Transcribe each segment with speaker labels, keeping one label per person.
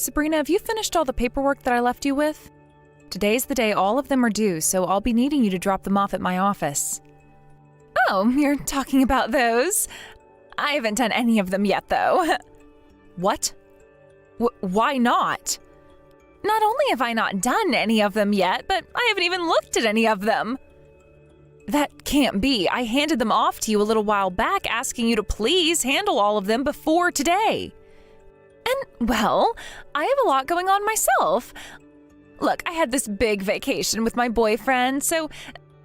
Speaker 1: Sabrina, have you finished all the paperwork that I left you with? Today's the day all of them are due, so I'll be needing you to drop them off at my office. Oh, you're talking about those? I haven't done any of them yet, though. What? Why not? Not only have I not done any of them yet, but I haven't even looked at any of them. That can't be. I handed them off to you a little while back, asking you to please handle all of them before today. And, well, I have a lot going on myself. Look, I had this big vacation with my boyfriend, so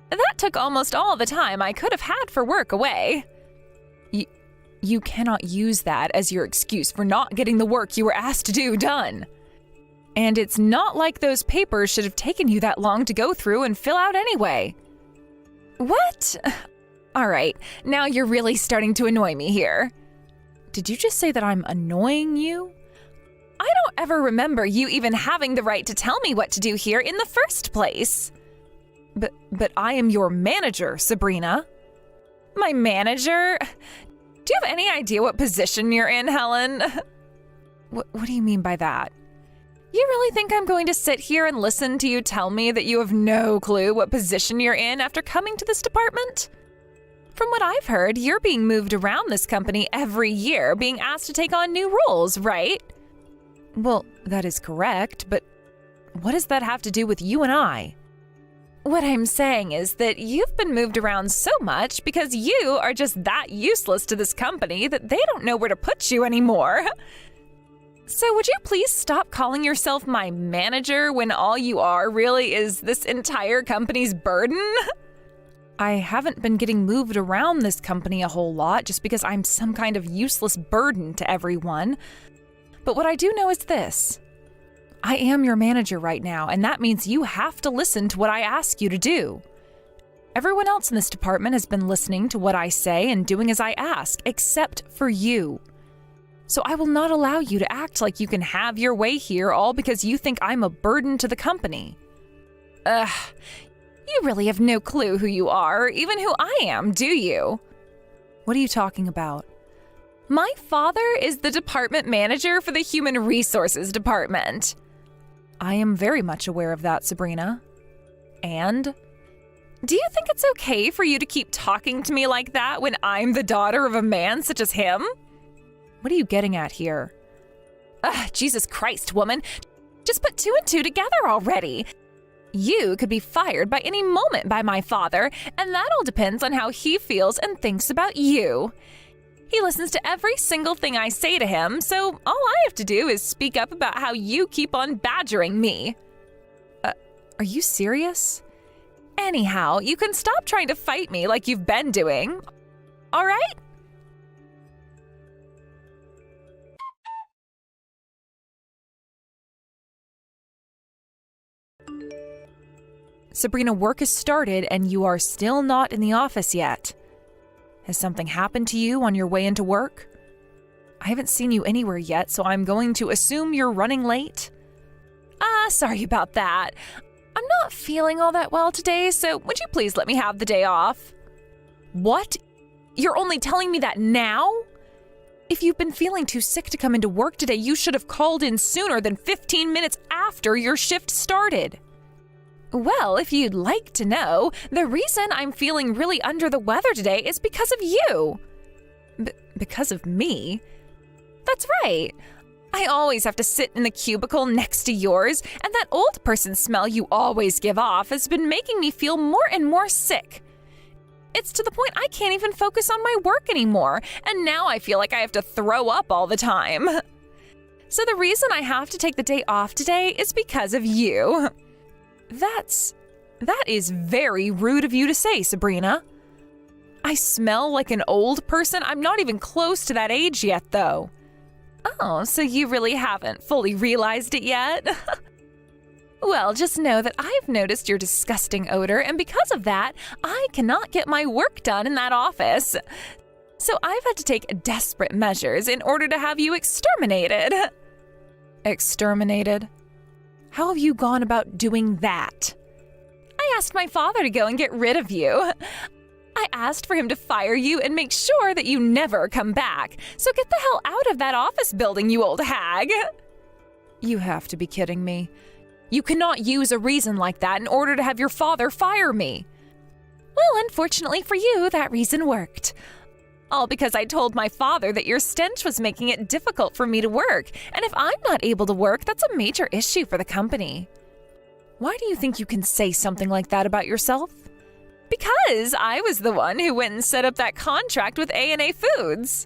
Speaker 1: that took almost all the time I could have had for work away. You cannot use that as your excuse for not getting the work you were asked to do done. And it's not like those papers should have taken you that long to go through and fill out anyway. What? All right, now you're really starting to annoy me here. Did you just say that I'm annoying you? I don't ever remember you even having the right to tell me what to do here in the first place. But I am your manager, Sabrina. My manager? Do you have any idea what position you're in, Helen? What do you mean by that? You really think I'm going to sit here and listen to you tell me that you have no clue what position you're in after coming to this department? From what I've heard, you're being moved around this company every year, being asked to take on new roles, right? Well, that is correct, but what does that have to do with you and I? What I'm saying is that you've been moved around so much because you are just that useless to this company that they don't know where to put you anymore. So would you please stop calling yourself my manager when all you are really is this entire company's burden? I haven't been getting moved around this company a whole lot just because I'm some kind of useless burden to everyone. But what I do know is this. I am your manager right now, and that means you have to listen to what I ask you to do. Everyone else in this department has been listening to what I say and doing as I ask, except for you. So I will not allow you to act like you can have your way here all because you think I'm a burden to the company. You really have no clue who you are, or even who I am, do you? What are you talking about? My father is the department manager for the Human Resources Department. I am very much aware of that, Sabrina. And? Do you think it's okay for you to keep talking to me like that when I'm the daughter of a man such as him? What are you getting at here? Jesus Christ, woman. Just put two and two together already. You could be fired by any moment by my father, and that all depends on how he feels and thinks about you. He listens to every single thing I say to him, so all I have to do is speak up about how you keep on badgering me. Are you serious? Anyhow, you can stop trying to fight me like you've been doing. All right? Sabrina, work has started and you are still not in the office yet. Has something happened to you on your way into work? I haven't seen you anywhere yet, so I'm going to assume you're running late. Sorry about that. I'm not feeling all that well today, so would you please let me have the day off? What? You're only telling me that now? If you've been feeling too sick to come into work today, you should have called in sooner than 15 minutes after your shift started. Well, if you'd like to know, the reason I'm feeling really under the weather today is because of you. Because of me? That's right. I always have to sit in the cubicle next to yours, and that old person smell you always give off has been making me feel more and more sick. It's to the point I can't even focus on my work anymore, and now I feel like I have to throw up all the time. So the reason I have to take the day off today is because of you. That is very rude of you to say, Sabrina. I smell like an old person? I'm not even close to that age yet, though. Oh, so you really haven't fully realized it yet? Well, just know that I've noticed your disgusting odor, and because of that, I cannot get my work done in that office. So I've had to take desperate measures in order to have you exterminated. Exterminated? How have you gone about doing that? I asked my father to go and get rid of you. I asked for him to fire you and make sure that you never come back. So get the hell out of that office building, you old hag. You have to be kidding me. You cannot use a reason like that in order to have your father fire me. Well, unfortunately for you, that reason worked. All because I told my father that your stench was making it difficult for me to work, and if I'm not able to work, that's a major issue for the company. Why do you think you can say something like that about yourself? Because I was the one who went and set up that contract with A&A Foods.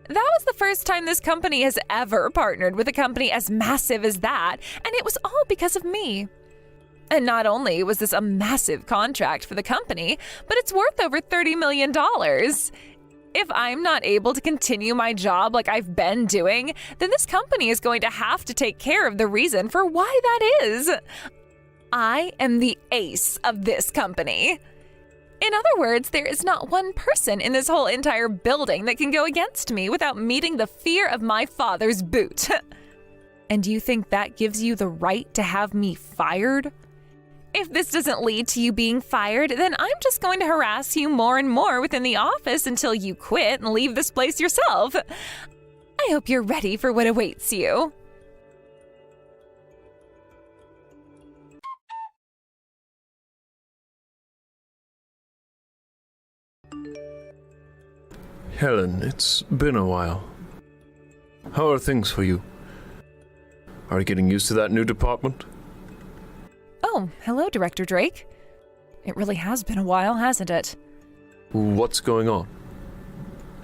Speaker 1: That was the first time this company has ever partnered with a company as massive as that, and it was all because of me. And not only was this a massive contract for the company, but it's worth over $30 million. If I'm not able to continue my job like I've been doing, then this company is going to have to take care of the reason for why that is. I am the ace of this company. In other words, there is not one person in this whole entire building that can go against me without meeting the fear of my father's boot. And you think that gives you the right to have me fired? If this doesn't lead to you being fired, then I'm just going to harass you more and more within the office until you quit and leave this place yourself. I hope you're ready for what awaits you.
Speaker 2: Helen, it's been a while. How are things for you? Are you getting used to that new department?
Speaker 1: Oh, hello, Director Drake. It really has been a while, hasn't it?
Speaker 2: What's going on?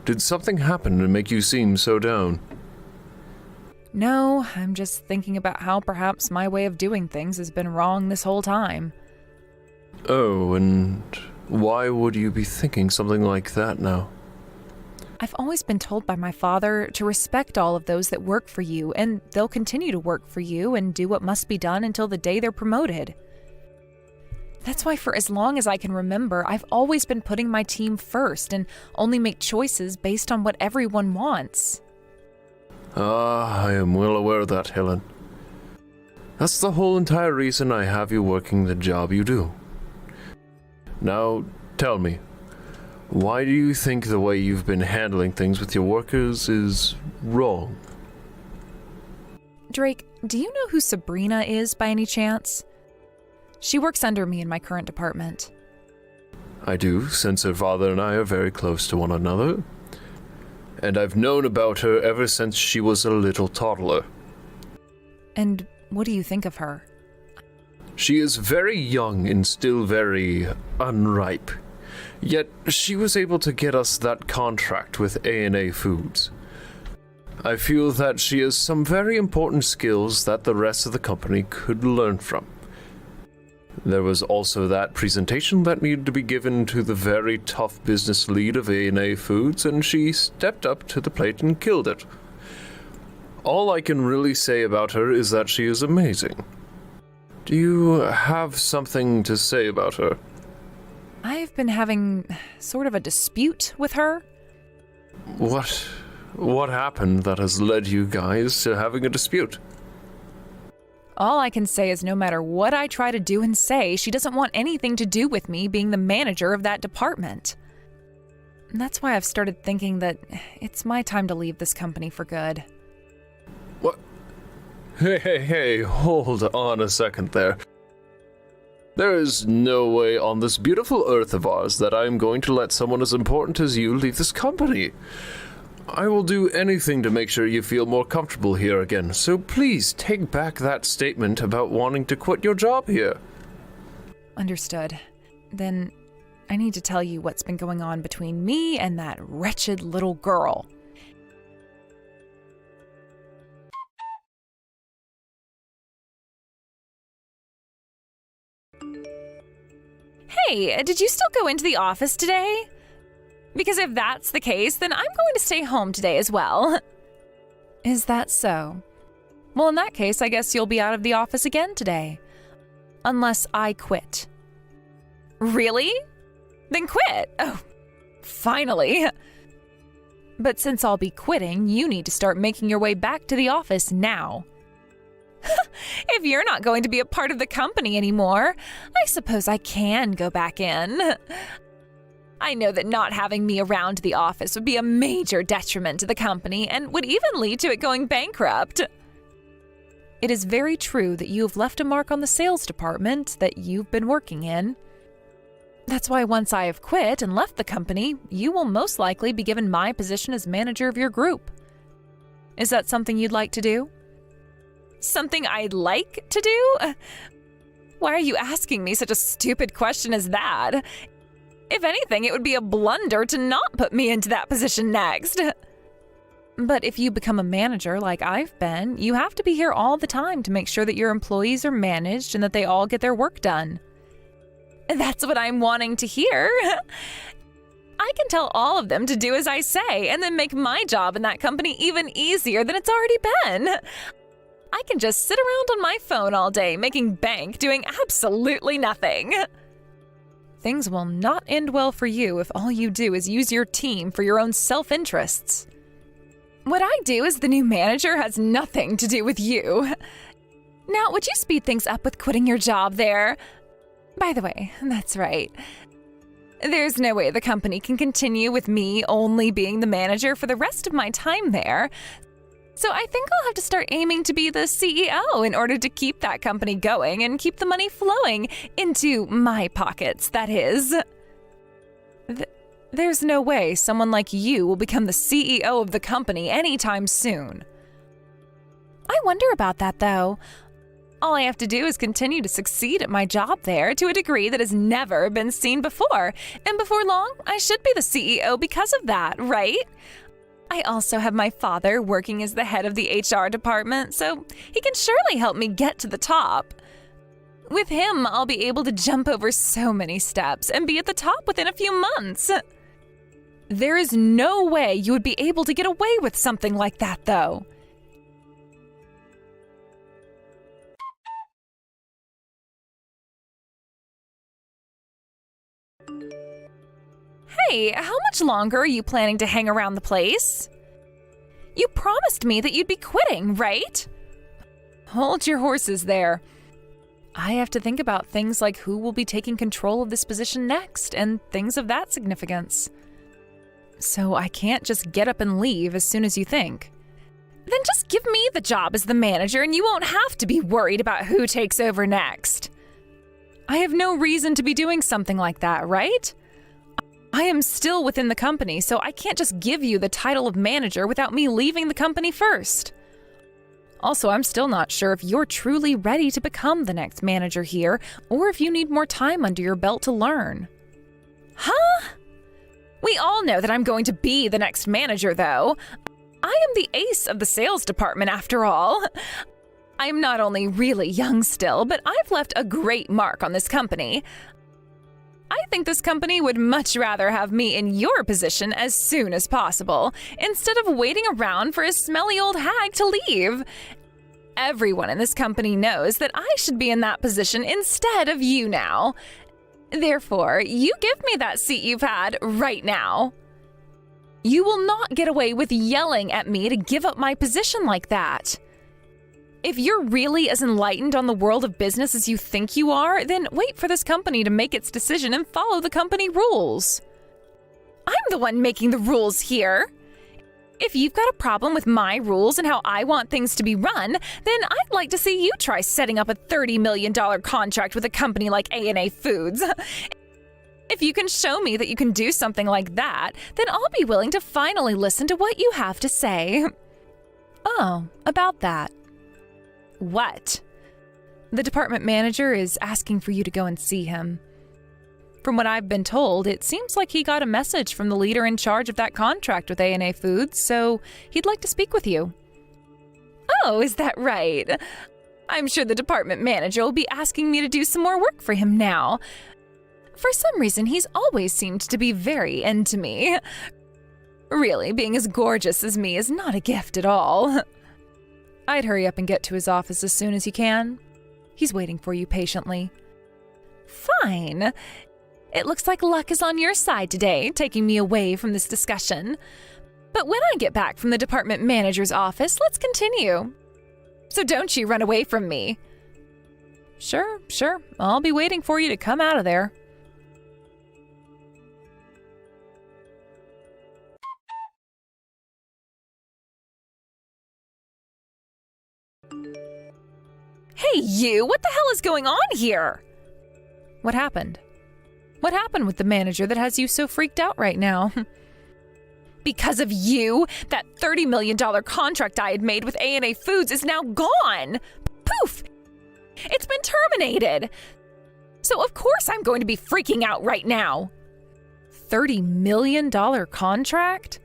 Speaker 2: Did something happen to make you seem so down?
Speaker 1: No, I'm just thinking about how perhaps my way of doing things has been wrong this whole time.
Speaker 2: Oh, and why would you be thinking something like that now?
Speaker 1: I've always been told by my father to respect all of those that work for you, and they'll continue to work for you and do what must be done until the day they're promoted. That's why for as long as I can remember, I've always been putting my team first and only make choices based on what everyone wants.
Speaker 2: I am well aware of that, Helen. That's the whole entire reason I have you working the job you do. Now, tell me, why do you think the way you've been handling things with your workers is wrong?
Speaker 1: Drake, do you know who Sabrina is by any chance? She works under me in my current department.
Speaker 2: I do, since her father and I are very close to one another. And I've known about her ever since she was a little toddler.
Speaker 1: And what do you think of her?
Speaker 2: She is very young and still very unripe. Yet she was able to get us that contract with A&A Foods. I feel that she has some very important skills that the rest of the company could learn from. There was also that presentation that needed to be given to the very tough business lead of A&A Foods, and she stepped up to the plate and killed it. All I can really say about her is that she is amazing. Do you have something to say about her?
Speaker 1: I've been having sort of a dispute with her.
Speaker 2: What happened that has led you guys to having a dispute?
Speaker 1: All I can say is no matter what I try to do and say, she doesn't want anything to do with me being the manager of that department. And that's why I've started thinking that it's my time to leave this company for good.
Speaker 2: What? Hey, hold on a second there. There is no way on this beautiful earth of ours that I am going to let someone as important as you leave this company. I will do anything to make sure you feel more comfortable here again, so please take back that statement about wanting to quit your job here.
Speaker 1: Understood. Then I need to tell you what's been going on between me and that wretched little girl. Hey, did you still go into the office today? Because if that's the case, then I'm going to stay home today as well. Is that so? Well, in that case, I guess you'll be out of the office again today. Unless I quit. Really? Then quit. Oh, finally. But since I'll be quitting, you need to start making your way back to the office now. If you're not going to be a part of the company anymore, I suppose I can go back in. I know that not having me around the office would be a major detriment to the company and would even lead to it going bankrupt. It is very true that you have left a mark on the sales department that you've been working in. That's why once I have quit and left the company, you will most likely be given my position as manager of your group. Is that something you'd like to do? Something I'd like to do? Why are you asking me such a stupid question as that? If anything, it would be a blunder to not put me into that position next. But if you become a manager like I've been, you have to be here all the time to make sure that your employees are managed and that they all get their work done. That's what I'm wanting to hear. I can tell all of them to do as I say and then make my job in that company even easier than it's already been. I can just sit around on my phone all day making bank doing absolutely nothing. Things will not end well for you if all you do is use your team for your own self-interests. What I do as the new manager has nothing to do with you. Now, would you speed things up with quitting your job there? By the way, that's right. There's no way the company can continue with me only being the manager for the rest of my time there. So I think I'll have to start aiming to be the CEO in order to keep that company going and keep the money flowing into my pockets, that is. There's no way someone like you will become the CEO of the company anytime soon. I wonder about that, though. All I have to do is continue to succeed at my job there to a degree that has never been seen before. And before long, I should be the CEO because of that, right? I also have my father working as the head of the HR department, so he can surely help me get to the top. With him, I'll be able to jump over so many steps and be at the top within a few months. There is no way you would be able to get away with something like that, though. Hey, how much longer are you planning to hang around the place? You promised me that you'd be quitting, right? Hold your horses there. I have to think about things like who will be taking control of this position next and things of that significance. So I can't just get up and leave as soon as you think. Then just give me the job as the manager and you won't have to be worried about who takes over next. I have no reason to be doing something like that, right? I am still within the company, so I can't just give you the title of manager without me leaving the company first. Also, I'm still not sure if you're truly ready to become the next manager here, or if you need more time under your belt to learn. Huh? We all know that I'm going to be the next manager, though. I am the ace of the sales department, after all. I'm not only really young still, but I've left a great mark on this company. I think this company would much rather have me in your position as soon as possible, instead of waiting around for a smelly old hag to leave. Everyone in this company knows that I should be in that position instead of you now. Therefore, you give me that seat you've had right now. You will not get away with yelling at me to give up my position like that. If you're really as enlightened on the world of business as you think you are, then wait for this company to make its decision and follow the company rules. I'm the one making the rules here. If you've got a problem with my rules and how I want things to be run, then I'd like to see you try setting up a $30 million contract with a company like A&A Foods. If you can show me that you can do something like that, then I'll be willing to finally listen to what you have to say. Oh, about that. What? The department manager is asking for you to go and see him. From what I've been told, it seems like he got a message from the leader in charge of that contract with A&A Foods, so he'd like to speak with you. Oh, is that right? I'm sure the department manager will be asking me to do some more work for him now. For some reason, he's always seemed to be very into me. Really, being as gorgeous as me is not a gift at all. I'd hurry up and get to his office as soon as you can. He's waiting for you patiently. Fine. It looks like luck is on your side today, taking me away from this discussion. But when I get back from the department manager's office, let's continue. So don't you run away from me. Sure. I'll be waiting for you to come out of there. you! What the hell is going on here? What happened? What happened with the manager that has you so freaked out right now? Because of you, that $30 million contract I had made with A&A Foods is now gone! Poof! It's been terminated! So of course I'm going to be freaking out right now! $30 million contract?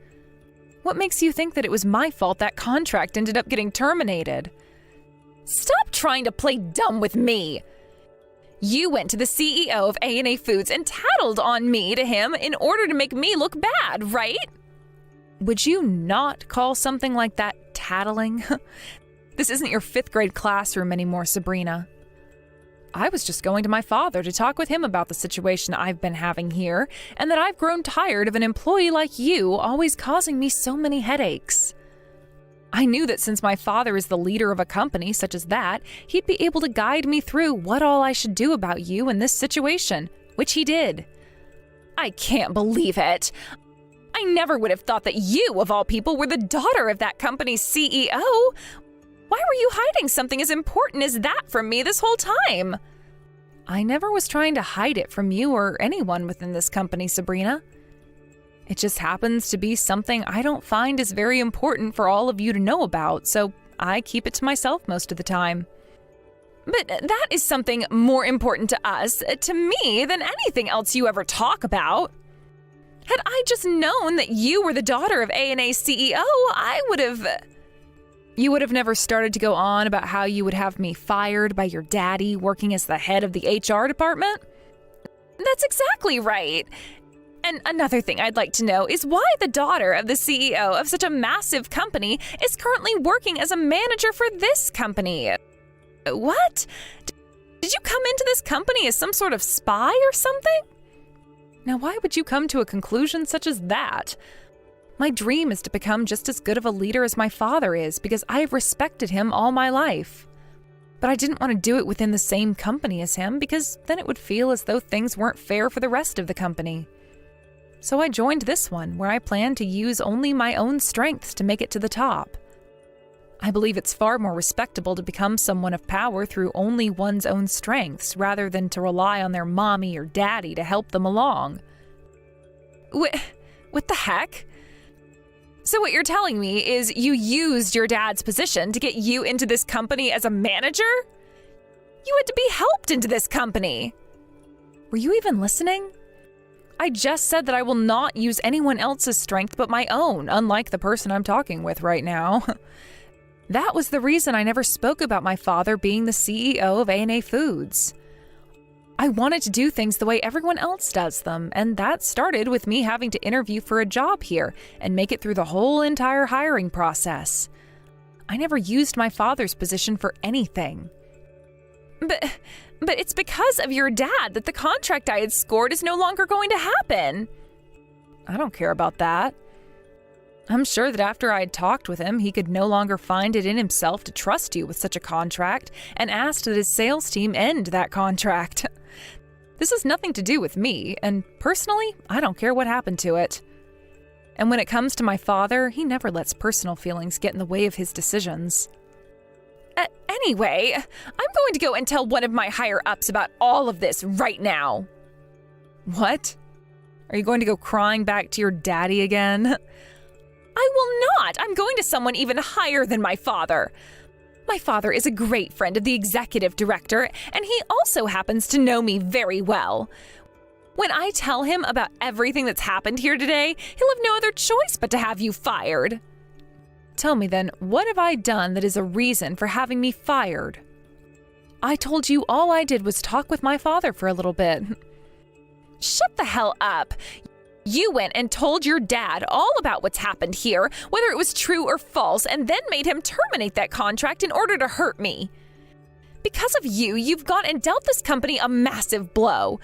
Speaker 1: What makes you think that it was my fault that contract ended up getting terminated? Stop trying to play dumb with me! You went to the CEO of A&A Foods and tattled on me to him in order to make me look bad, right? Would you not call something like that tattling? This isn't your 5th grade classroom anymore, Sabrina. I was just going to my father to talk with him about the situation I've been having here, and that I've grown tired of an employee like you always causing me so many headaches. I knew that since my father is the leader of a company such as that, he'd be able to guide me through what all I should do about you in this situation, which he did. I can't believe it. I never would have thought that you, of all people, were the daughter of that company's CEO. Why were you hiding something as important as that from me this whole time? I never was trying to hide it from you or anyone within this company, Sabrina. It just happens to be something I don't find is very important for all of you to know about, so I keep it to myself most of the time. But that is something more important to us, to me, than anything else you ever talk about. Had I just known that you were the daughter of A&A's CEO, I would have... You would have never started to go on about how you would have me fired by your daddy working as the head of the HR department? That's exactly right. And another thing I'd like to know is why the daughter of the CEO of such a massive company is currently working as a manager for this company. What? Did you come into this company as some sort of spy or something? Now, why would you come to a conclusion such as that? My dream is to become just as good of a leader as my father is because I have respected him all my life. But I didn't want to do it within the same company as him because then it would feel as though things weren't fair for the rest of the company. So I joined this one where I plan to use only my own strengths to make it to the top. I believe it's far more respectable to become someone of power through only one's own strengths rather than to rely on their mommy or daddy to help them along. What the heck? So what you're telling me is you used your dad's position to get you into this company as a manager? You had to be helped into this company. Were you even listening? I just said that I will not use anyone else's strength but my own, unlike the person I'm talking with right now. That was the reason I never spoke about my father being the CEO of A&A Foods. I wanted to do things the way everyone else does them, and that started with me having to interview for a job here and make it through the whole entire hiring process. I never used my father's position for anything. But it's because of your dad that the contract I had scored is no longer going to happen. I don't care about that. I'm sure that after I had talked with him, he could no longer find it in himself to trust you with such a contract and asked that his sales team end that contract. This has nothing to do with me, and personally, I don't care what happened to it. And when it comes to my father, he never lets personal feelings get in the way of his decisions. Anyway, I'm going to go and tell one of my higher-ups about all of this right now. What? Are you going to go crying back to your daddy again? I will not! I'm going to someone even higher than my father. My father is a great friend of the executive director, and he also happens to know me very well. When I tell him about everything that's happened here today, he'll have no other choice but to have you fired. Tell me then, what have I done that is a reason for having me fired? I told you all I did was talk with my father for a little bit. Shut the hell up! You went and told your dad all about what's happened here, whether it was true or false, and then made him terminate that contract in order to hurt me. Because of you, you've gone and dealt this company a massive blow.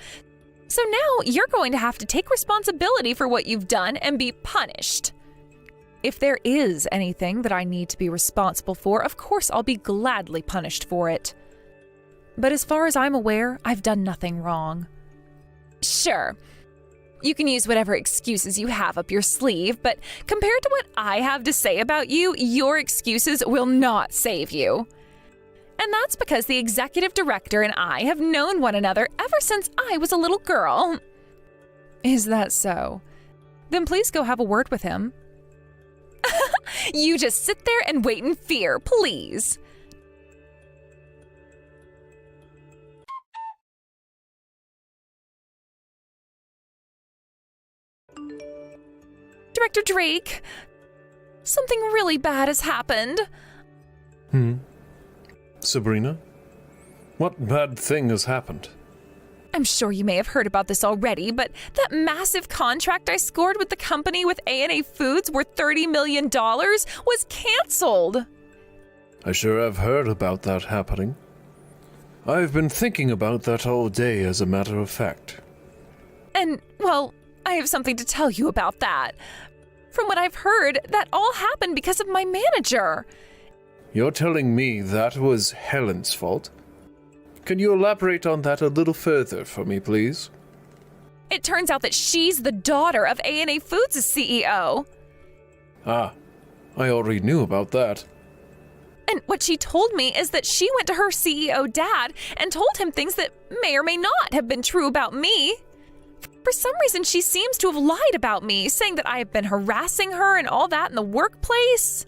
Speaker 1: So now you're going to have to take responsibility for what you've done and be punished. If there is anything that I need to be responsible for, of course I'll be gladly punished for it. But as far as I'm aware, I've done nothing wrong. Sure. You can use whatever excuses you have up your sleeve, but compared to what I have to say about you, your excuses will not save you. And that's because the executive director and I have known one another ever since I was a little girl. Is that so? Then please go have a word with him. You just sit there and wait in fear, please. Director Drake, something really bad has happened.
Speaker 2: Sabrina? What bad thing has happened?
Speaker 1: I'm sure you may have heard about this already, but that massive contract I scored with the company with A&A Foods worth $30 million was canceled.
Speaker 2: I sure have heard about that happening. I've been thinking about that all day, as a matter of fact.
Speaker 1: And, well, I have something to tell you about that. From what I've heard, that all happened because of my manager.
Speaker 2: You're telling me that was Helen's fault? Can you elaborate on that a little further for me, please?
Speaker 1: It turns out that she's the daughter of A&A Foods' CEO.
Speaker 2: Ah, I already knew about that.
Speaker 1: And what she told me is that she went to her CEO dad and told him things that may or may not have been true about me. For some reason, she seems to have lied about me, saying that I have been harassing her and all that in the workplace.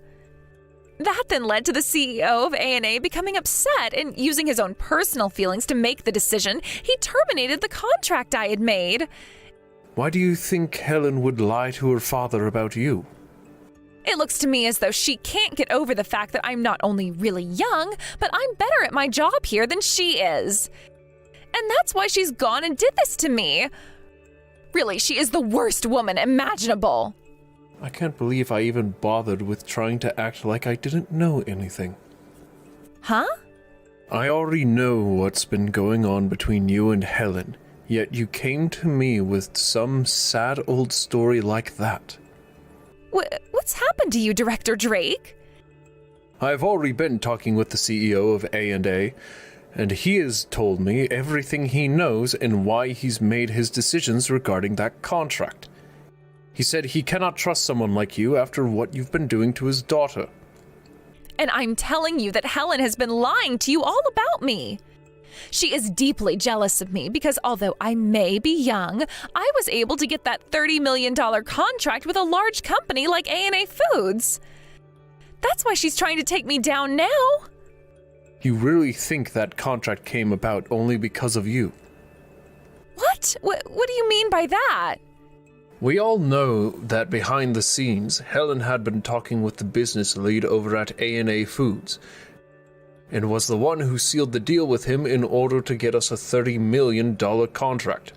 Speaker 1: That then led to the CEO of A&A becoming upset and using his own personal feelings to make the decision. He terminated the contract I had made.
Speaker 2: Why do you think Helen would lie to her father about you?
Speaker 1: It looks to me as though she can't get over the fact that I'm not only really young, but I'm better at my job here than she is. And that's why she's gone and did this to me. Really, she is the worst woman imaginable.
Speaker 2: I can't believe I even bothered with trying to act like I didn't know anything.
Speaker 1: Huh?
Speaker 2: I already know what's been going on between you and Helen, yet you came to me with some sad old story like that.
Speaker 1: What's happened to you, Director Drake?
Speaker 2: I've already been talking with the CEO of A&A, and he has told me everything he knows and why he's made his decisions regarding that contract. He said he cannot trust someone like you after what you've been doing to his daughter.
Speaker 1: And I'm telling you that Helen has been lying to you all about me. She is deeply jealous of me because although I may be young, I was able to get that $30 million contract with a large company like A&A Foods. That's why she's trying to take me down now.
Speaker 2: You really think that contract came about only because of you?
Speaker 1: What? What do you mean by that?
Speaker 2: We all know that behind the scenes, Helen had been talking with the business lead over at A&A Foods, and was the one who sealed the deal with him in order to get us a $30 million contract.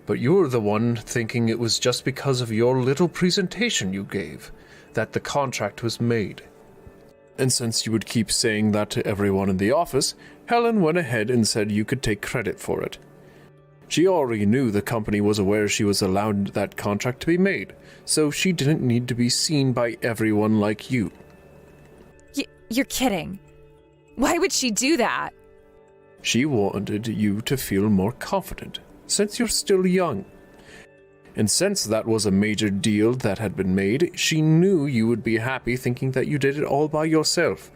Speaker 2: But you were the one thinking it was just because of your little presentation you gave that the contract was made. And since you would keep saying that to everyone in the office, Helen went ahead and said you could take credit for it. She already knew the company was aware she was allowed that contract to be made, so she didn't need to be seen by everyone like you.
Speaker 1: You're kidding. Why would she do that?
Speaker 2: She wanted you to feel more confident, since you're still young. And since that was a major deal that had been made, she knew you would be happy thinking that you did it all by yourself.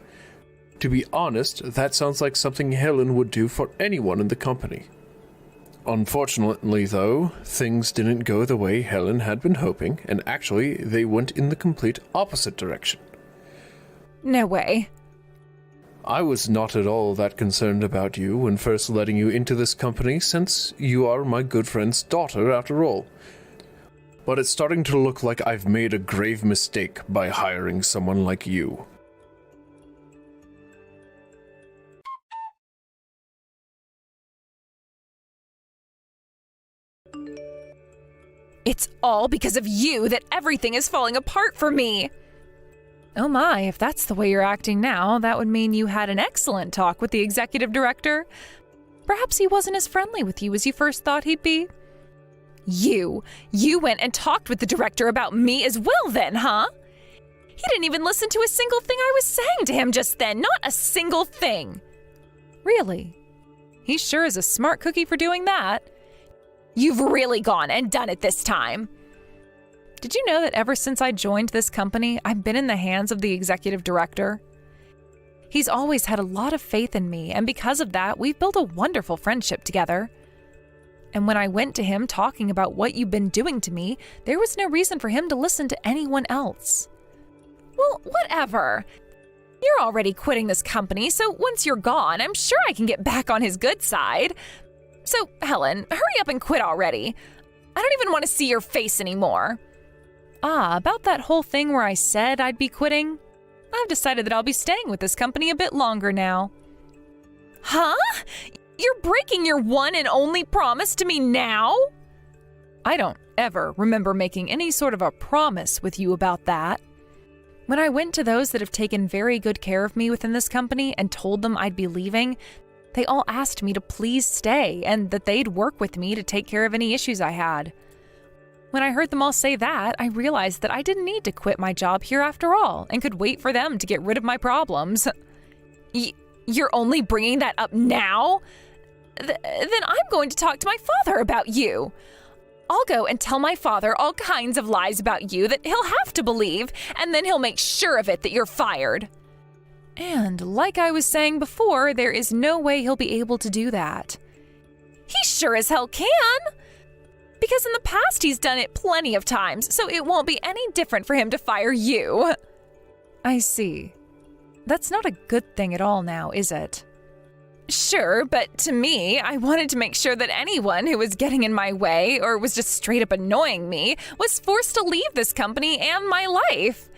Speaker 2: To be honest, that sounds like something Helen would do for anyone in the company. Unfortunately, though, things didn't go the way Helen had been hoping, and actually, they went in the complete opposite direction.
Speaker 1: No way.
Speaker 2: I was not at all that concerned about you when first letting you into this company, since you are my good friend's daughter after all. But it's starting to look like I've made a grave mistake by hiring someone like you.
Speaker 1: It's all because of you that everything is falling apart for me. Oh my, if that's the way you're acting now, that would mean you had an excellent talk with the executive director. Perhaps he wasn't as friendly with you as you first thought he'd be. You went and talked with the director about me as well then, huh? He didn't even listen to a single thing I was saying to him just then, not a single thing. Really? He sure is a smart cookie for doing that. You've really gone and done it this time. Did you know that ever since I joined this company, I've been in the hands of the executive director? He's always had a lot of faith in me, and because of that, we've built a wonderful friendship together. And when I went to him talking about what you've been doing to me, there was no reason for him to listen to anyone else. Well, whatever. You're already quitting this company, so once you're gone, I'm sure I can get back on his good side. So, Helen, hurry up and quit already. I don't even want to see your face anymore. About that whole thing where I said I'd be quitting, I've decided that I'll be staying with this company a bit longer now. Huh? You're breaking your one and only promise to me now? I don't ever remember making any sort of a promise with you about that. When I went to those that have taken very good care of me within this company and told them I'd be leaving, they all asked me to please stay and that they'd work with me to take care of any issues I had. When I heard them all say that, I realized that I didn't need to quit my job here after all and could wait for them to get rid of my problems. You're only bringing that up now? Then I'm going to talk to my father about you. I'll go and tell my father all kinds of lies about you that he'll have to believe, and then he'll make sure of it that you're fired. And like I was saying before, there is no way he'll be able to do that. He sure as hell can! Because in the past he's done it plenty of times, so it won't be any different for him to fire you. I see. That's not a good thing at all now, is it? Sure, but to me, I wanted to make sure that anyone who was getting in my way or was just straight up annoying me was forced to leave this company and my life.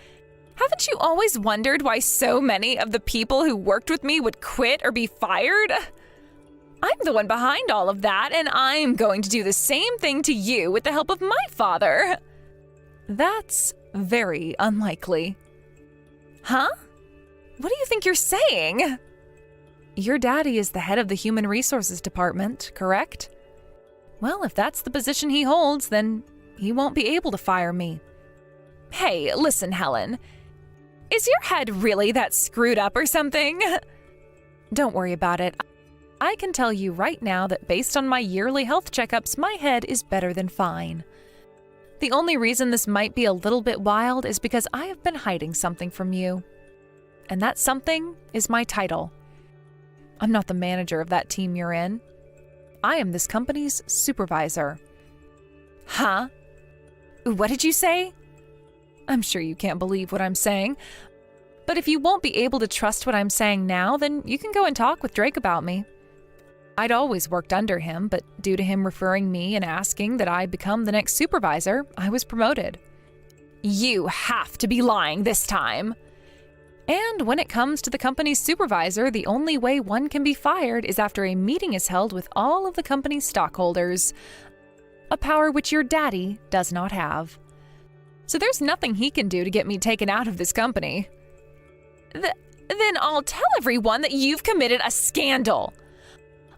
Speaker 1: Haven't you always wondered why so many of the people who worked with me would quit or be fired? I'm the one behind all of that, and I'm going to do the same thing to you with the help of my father. That's very unlikely. Huh? What do you think you're saying? Your daddy is the head of the Human Resources Department, correct? Well, if that's the position he holds, then he won't be able to fire me. Hey, listen, Helen. Is your head really that screwed up or something? Don't worry about it. I can tell you right now that based on my yearly health checkups, my head is better than fine. The only reason this might be a little bit wild is because I have been hiding something from you. And that something is my title. I'm not the manager of that team you're in. I am this company's supervisor. Huh? What did you say? I'm sure you can't believe what I'm saying. But if you won't be able to trust what I'm saying now, then you can go and talk with Drake about me. I'd always worked under him, but due to him referring me and asking that I become the next supervisor, I was promoted. You have to be lying this time. And when it comes to the company's supervisor, the only way one can be fired is after a meeting is held with all of the company's stockholders, a power which your daddy does not have. So there's nothing he can do to get me taken out of this company. Then I'll tell everyone that you've committed a scandal.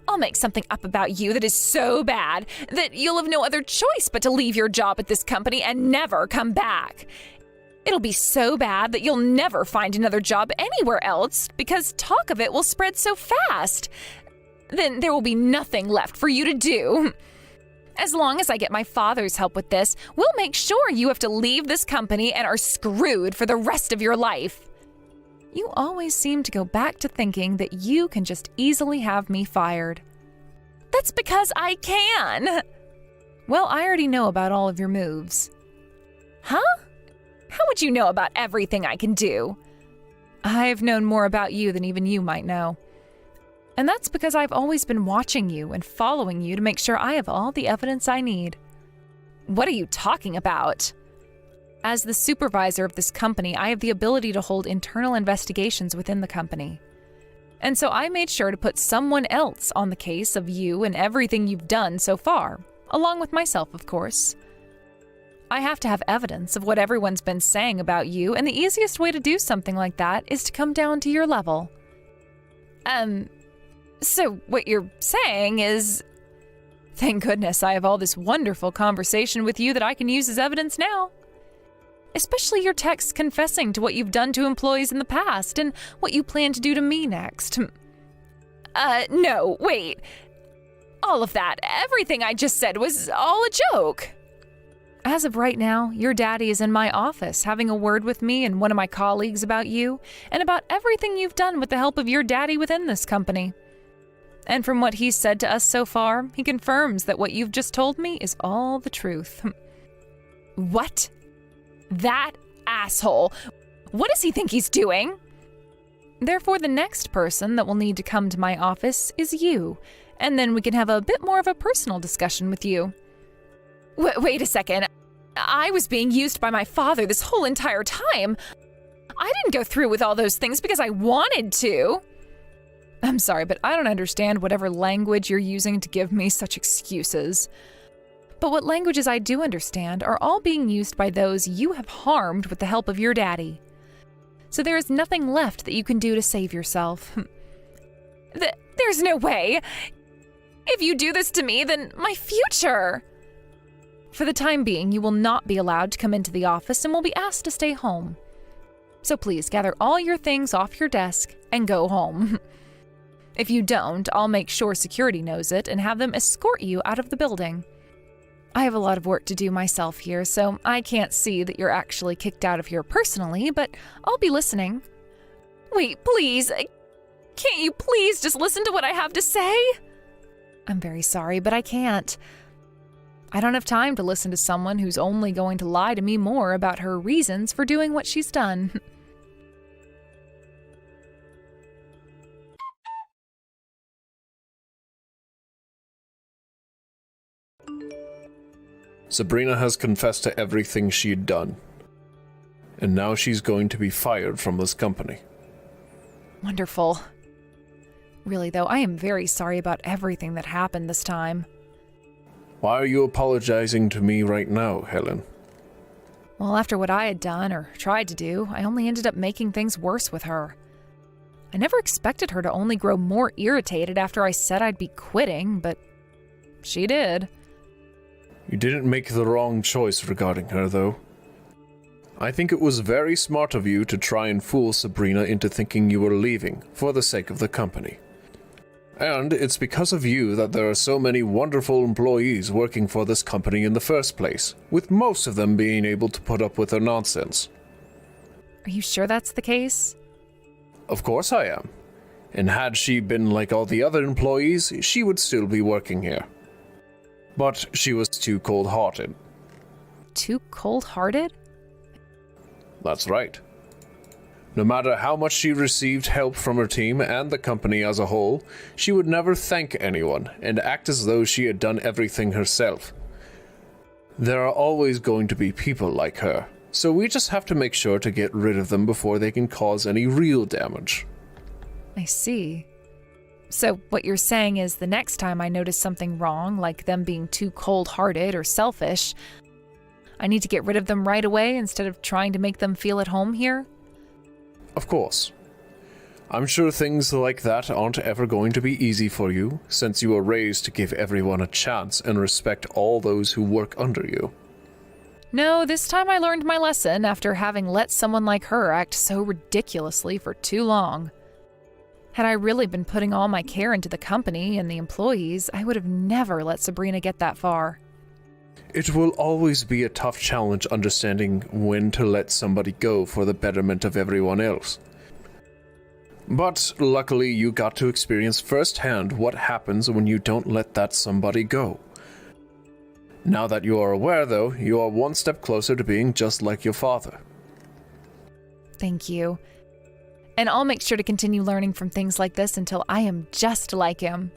Speaker 1: I'll make something up about you that is so bad that you'll have no other choice but to leave your job at this company and never come back. It'll be so bad that you'll never find another job anywhere else because talk of it will spread so fast. Then there will be nothing left for you to do. As long as I get my father's help with this, we'll make sure you have to leave this company and are screwed for the rest of your life. You always seem to go back to thinking that you can just easily have me fired. That's because I can. Well, I already know about all of your moves. Huh? How would you know about everything I can do? I've known more about you than even you might know. And that's because I've always been watching you and following you to make sure I have all the evidence I need. What are you talking about? As the supervisor of this company, I have the ability to hold internal investigations within the company. And so I made sure to put someone else on the case of you and everything you've done so far, along with myself, of course. I have to have evidence of what everyone's been saying about you, and the easiest way to do something like that is to come down to your level. So what you're saying is... Thank goodness I have all this wonderful conversation with you that I can use as evidence now. Especially your texts confessing to what you've done to employees in the past and what you plan to do to me next. No, wait. All of that, everything I just said was all a joke. As of right now, your daddy is in my office having a word with me and one of my colleagues about you and about everything you've done with the help of your daddy within this company. And from what he's said to us so far, he confirms that what you've just told me is all the truth. What? That asshole! What does he think he's doing? Therefore, the next person that will need to come to my office is you, and then we can have a bit more of a personal discussion with you. Wait a second. I was being used by my father this whole entire time. I didn't go through with all those things because I wanted to. I'm sorry, but I don't understand whatever language you're using to give me such excuses. But what languages I do understand are all being used by those you have harmed with the help of your daddy. So there is nothing left that you can do to save yourself. There's no way. If you do this to me, then my future. For the time being, you will not be allowed to come into the office and will be asked to stay home. So please gather all your things off your desk and go home. If you don't, I'll make sure security knows it and have them escort you out of the building. I have a lot of work to do myself here, so I can't see that you're actually kicked out of here personally, but I'll be listening. Wait, please. Can't you please just listen to what I have to say? I'm very sorry, but I can't. I don't have time to listen to someone who's only going to lie to me more about her reasons for doing what she's done.
Speaker 2: Sabrina has confessed to everything she'd done. And now she's going to be fired from this company.
Speaker 1: Wonderful. Really, though, I am very sorry about everything that happened this time.
Speaker 2: Why are you apologizing to me right now, Helen?
Speaker 1: Well, after what I had done, or tried to do, I only ended up making things worse with her. I never expected her to only grow more irritated after I said I'd be quitting, but she did.
Speaker 2: You didn't make the wrong choice regarding her, though. I think it was very smart of you to try and fool Sabrina into thinking you were leaving for the sake of the company. And it's because of you that there are so many wonderful employees working for this company in the first place, with most of them being able to put up with her nonsense.
Speaker 1: Are you sure that's the case?
Speaker 2: Of course I am. And had she been like all the other employees, she would still be working here. But she was too cold-hearted.
Speaker 1: Too cold-hearted?
Speaker 2: That's right. No matter how much she received help from her team and the company as a whole, she would never thank anyone and act as though she had done everything herself. There are always going to be people like her, so we just have to make sure to get rid of them before they can cause any real damage.
Speaker 1: I see. So what you're saying is the next time I notice something wrong, like them being too cold-hearted or selfish, I need to get rid of them right away instead of trying to make them feel at home here?
Speaker 2: Of course. I'm sure things like that aren't ever going to be easy for you, since you were raised to give everyone a chance and respect all those who work under you.
Speaker 1: No, this time I learned my lesson after having let someone like her act so ridiculously for too long. Had I really been putting all my care into the company and the employees, I would have never let Sabrina get that far.
Speaker 2: It will always be a tough challenge understanding when to let somebody go for the betterment of everyone else. But luckily you got to experience firsthand what happens when you don't let that somebody go. Now that you are aware, though, you are one step closer to being just like your father.
Speaker 1: Thank you. And I'll make sure to continue learning from things like this until I am just like him.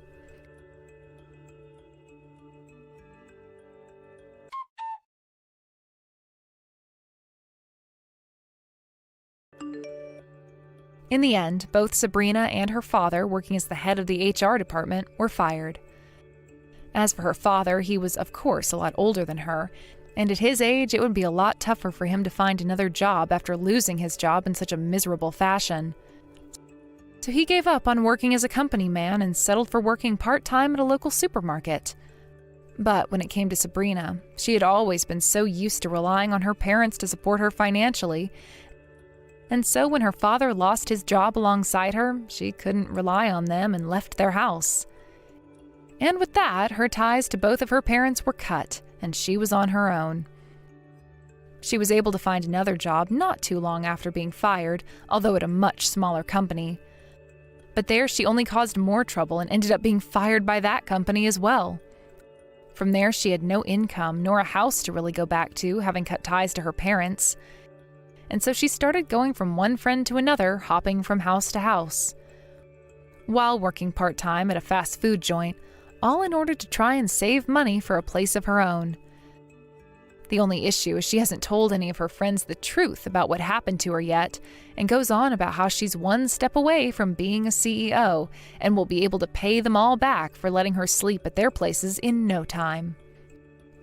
Speaker 1: In the end, both Sabrina and her father, working as the head of the HR department, were fired. As for her father, he was, of course, a lot older than her, and at his age, it would be a lot tougher for him to find another job after losing his job in such a miserable fashion. So he gave up on working as a company man and settled for working part-time at a local supermarket. But when it came to Sabrina, she had always been so used to relying on her parents to support her financially, and so when her father lost his job alongside her, she couldn't rely on them and left their house. And with that, her ties to both of her parents were cut, and she was on her own. She was able to find another job not too long after being fired, although at a much smaller company. But there she only caused more trouble and ended up being fired by that company as well. From there, she had no income nor a house to really go back to, having cut ties to her parents. And so she started going from one friend to another, hopping from house to house, while working part-time at a fast food joint, all in order to try and save money for a place of her own. The only issue is she hasn't told any of her friends the truth about what happened to her yet, and goes on about how she's one step away from being a CEO and will be able to pay them all back for letting her sleep at their places in no time.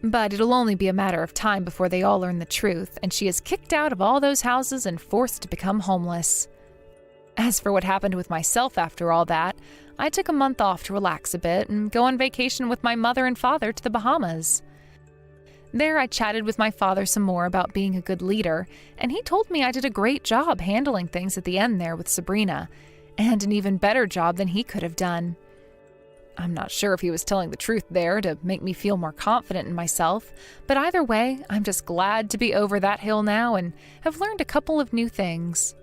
Speaker 1: But it'll only be a matter of time before they all learn the truth, and she is kicked out of all those houses and forced to become homeless. As for what happened with myself after all that, I took a month off to relax a bit and go on vacation with my mother and father to the Bahamas. There I chatted with my father some more about being a good leader, and he told me I did a great job handling things at the end there with Sabrina, and an even better job than he could have done. I'm not sure if he was telling the truth there to make me feel more confident in myself, but either way, I'm just glad to be over that hill now and have learned a couple of new things.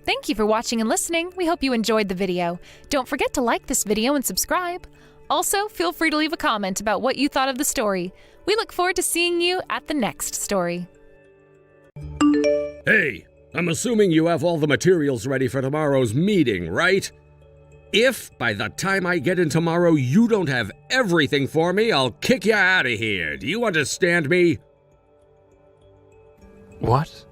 Speaker 1: Thank you for watching and listening. We hope you enjoyed the video. Don't forget to like this video and subscribe. Also, feel free to leave a comment about what you thought of the story. We look forward to seeing you at the next story.
Speaker 3: Hey, I'm assuming you have all the materials ready for tomorrow's meeting, right? If, by the time I get in tomorrow, you don't have everything for me, I'll kick you out of here. Do you understand me?
Speaker 2: What?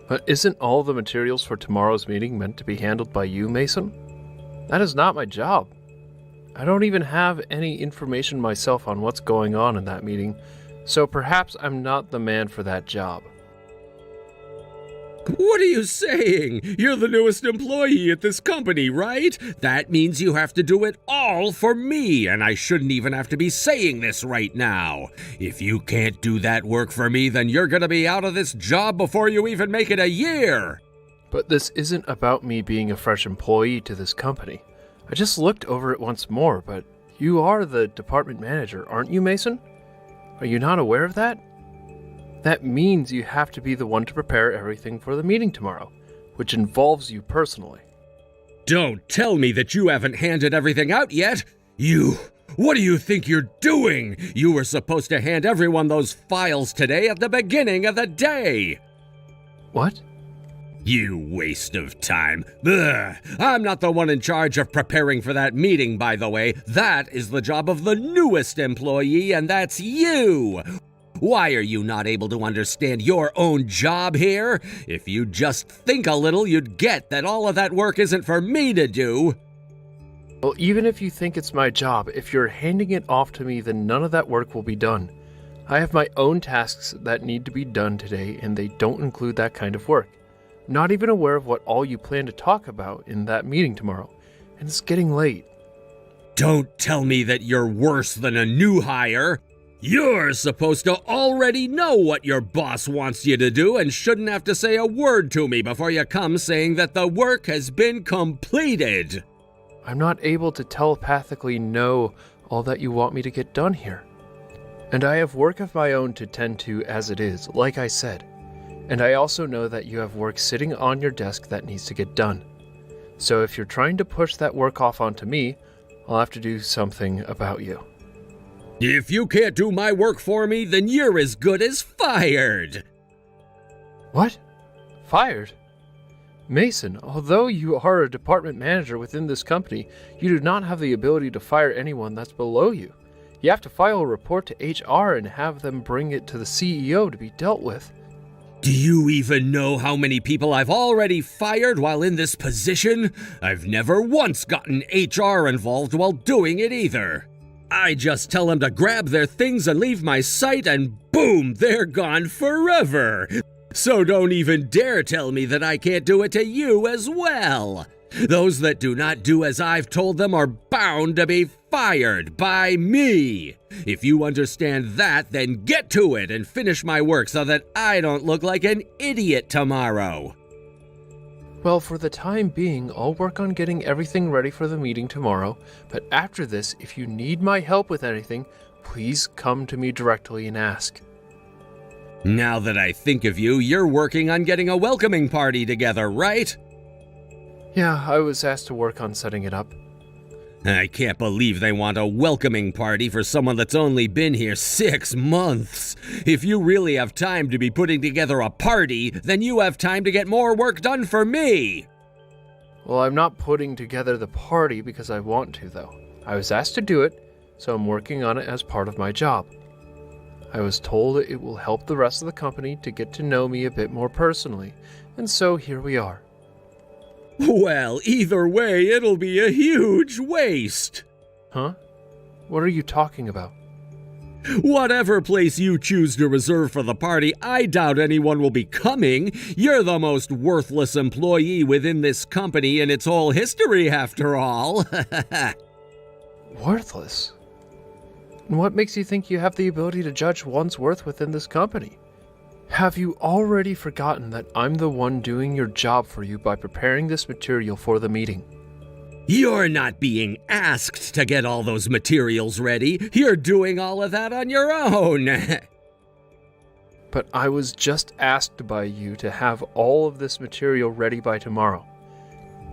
Speaker 2: But isn't all the materials for tomorrow's meeting meant to be handled by you, Mason? That is not my job. I don't even have any information myself on what's going on in that meeting, so perhaps I'm not the man for that job.
Speaker 3: What are you saying? You're the newest employee at this company, right? That means you have to do it all for me, and I shouldn't even have to be saying this right now. If you can't do that work for me, then you're gonna be out of this job before you even make it a year.
Speaker 2: But this isn't about me being a fresh employee to this company. I just looked over it once more, but you are the department manager, aren't you, Mason? Are you not aware of that? That means you have to be the one to prepare everything for the meeting tomorrow, which involves you personally.
Speaker 3: Don't tell me that you haven't handed everything out yet. What do you think you're doing? You were supposed to hand everyone those files today at the beginning of the day.
Speaker 2: What?
Speaker 3: You waste of time. Ugh. I'm not the one in charge of preparing for that meeting, by the way. That is the job of the newest employee, and that's you. Why are you not able to understand your own job here? If you just think a little, you'd get that all of that work isn't for me to do.
Speaker 2: Well, even if you think it's my job, if you're handing it off to me, then none of that work will be done. I have my own tasks that need to be done today, and they don't include that kind of work. I'm not even aware of what all you plan to talk about in that meeting tomorrow, and it's getting late.
Speaker 3: Don't tell me that you're worse than a new hire. You're supposed to already know what your boss wants you to do and shouldn't have to say a word to me before you come saying that the work has been completed.
Speaker 2: I'm not able to telepathically know all that you want me to get done here. And I have work of my own to tend to as it is, like I said. And I also know that you have work sitting on your desk that needs to get done. So if you're trying to push that work off onto me, I'll have to do something about you.
Speaker 3: If you can't do my work for me, then you're as good as fired.
Speaker 2: What? Fired? Mason, although you are a department manager within this company, you do not have the ability to fire anyone that's below you. You have to file a report to HR and have them bring it to the CEO to be dealt with.
Speaker 3: Do you even know how many people I've already fired while in this position? I've never once gotten HR involved while doing it either. I just tell them to grab their things and leave my site, and boom, they're gone forever. So don't even dare tell me that I can't do it to you as well. Those that do not do as I've told them are bound to be fired by me. If you understand that, then get to it and finish my work so that I don't look like an idiot tomorrow.
Speaker 2: Well, for the time being, I'll work on getting everything ready for the meeting tomorrow, but after this, if you need my help with anything, please come to me directly and ask.
Speaker 3: Now that I think of you, you're working on getting a welcoming party together, right?
Speaker 2: Yeah, I was asked to work on setting it up.
Speaker 3: I can't believe they want a welcoming party for someone that's only been here 6 months. If you really have time to be putting together a party, then you have time to get more work done for me.
Speaker 2: Well, I'm not putting together the party because I want to, though. I was asked to do it, so I'm working on it as part of my job. I was told it will help the rest of the company to get to know me a bit more personally, and so here we are.
Speaker 3: Well, either way, it'll be a huge waste.
Speaker 2: Huh? What are you talking about?
Speaker 3: Whatever place you choose to reserve for the party, I doubt anyone will be coming. You're the most worthless employee within this company in its whole history, after all.
Speaker 2: Worthless? And what makes you think you have the ability to judge one's worth within this company? Have you already forgotten that I'm the one doing your job for you by preparing this material for the meeting?
Speaker 3: You're not being asked to get all those materials ready. You're doing all of that on your own.
Speaker 2: But I was just asked by you to have all of this material ready by tomorrow.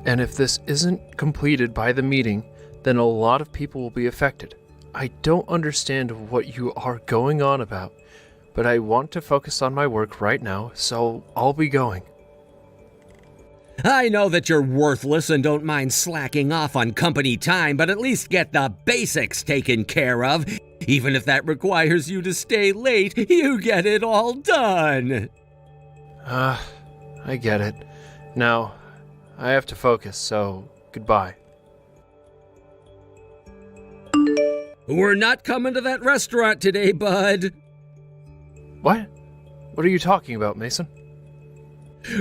Speaker 2: And if this isn't completed by the meeting, then a lot of people will be affected. I don't understand what you are going on about, but I want to focus on my work right now, so I'll be going.
Speaker 3: I know that you're worthless and don't mind slacking off on company time, but at least get the basics taken care of. Even if that requires you to stay late, you get it all done.
Speaker 2: I get it. Now, I have to focus, so goodbye.
Speaker 3: We're not coming to that restaurant today, bud.
Speaker 2: What? What are you talking about, Mason?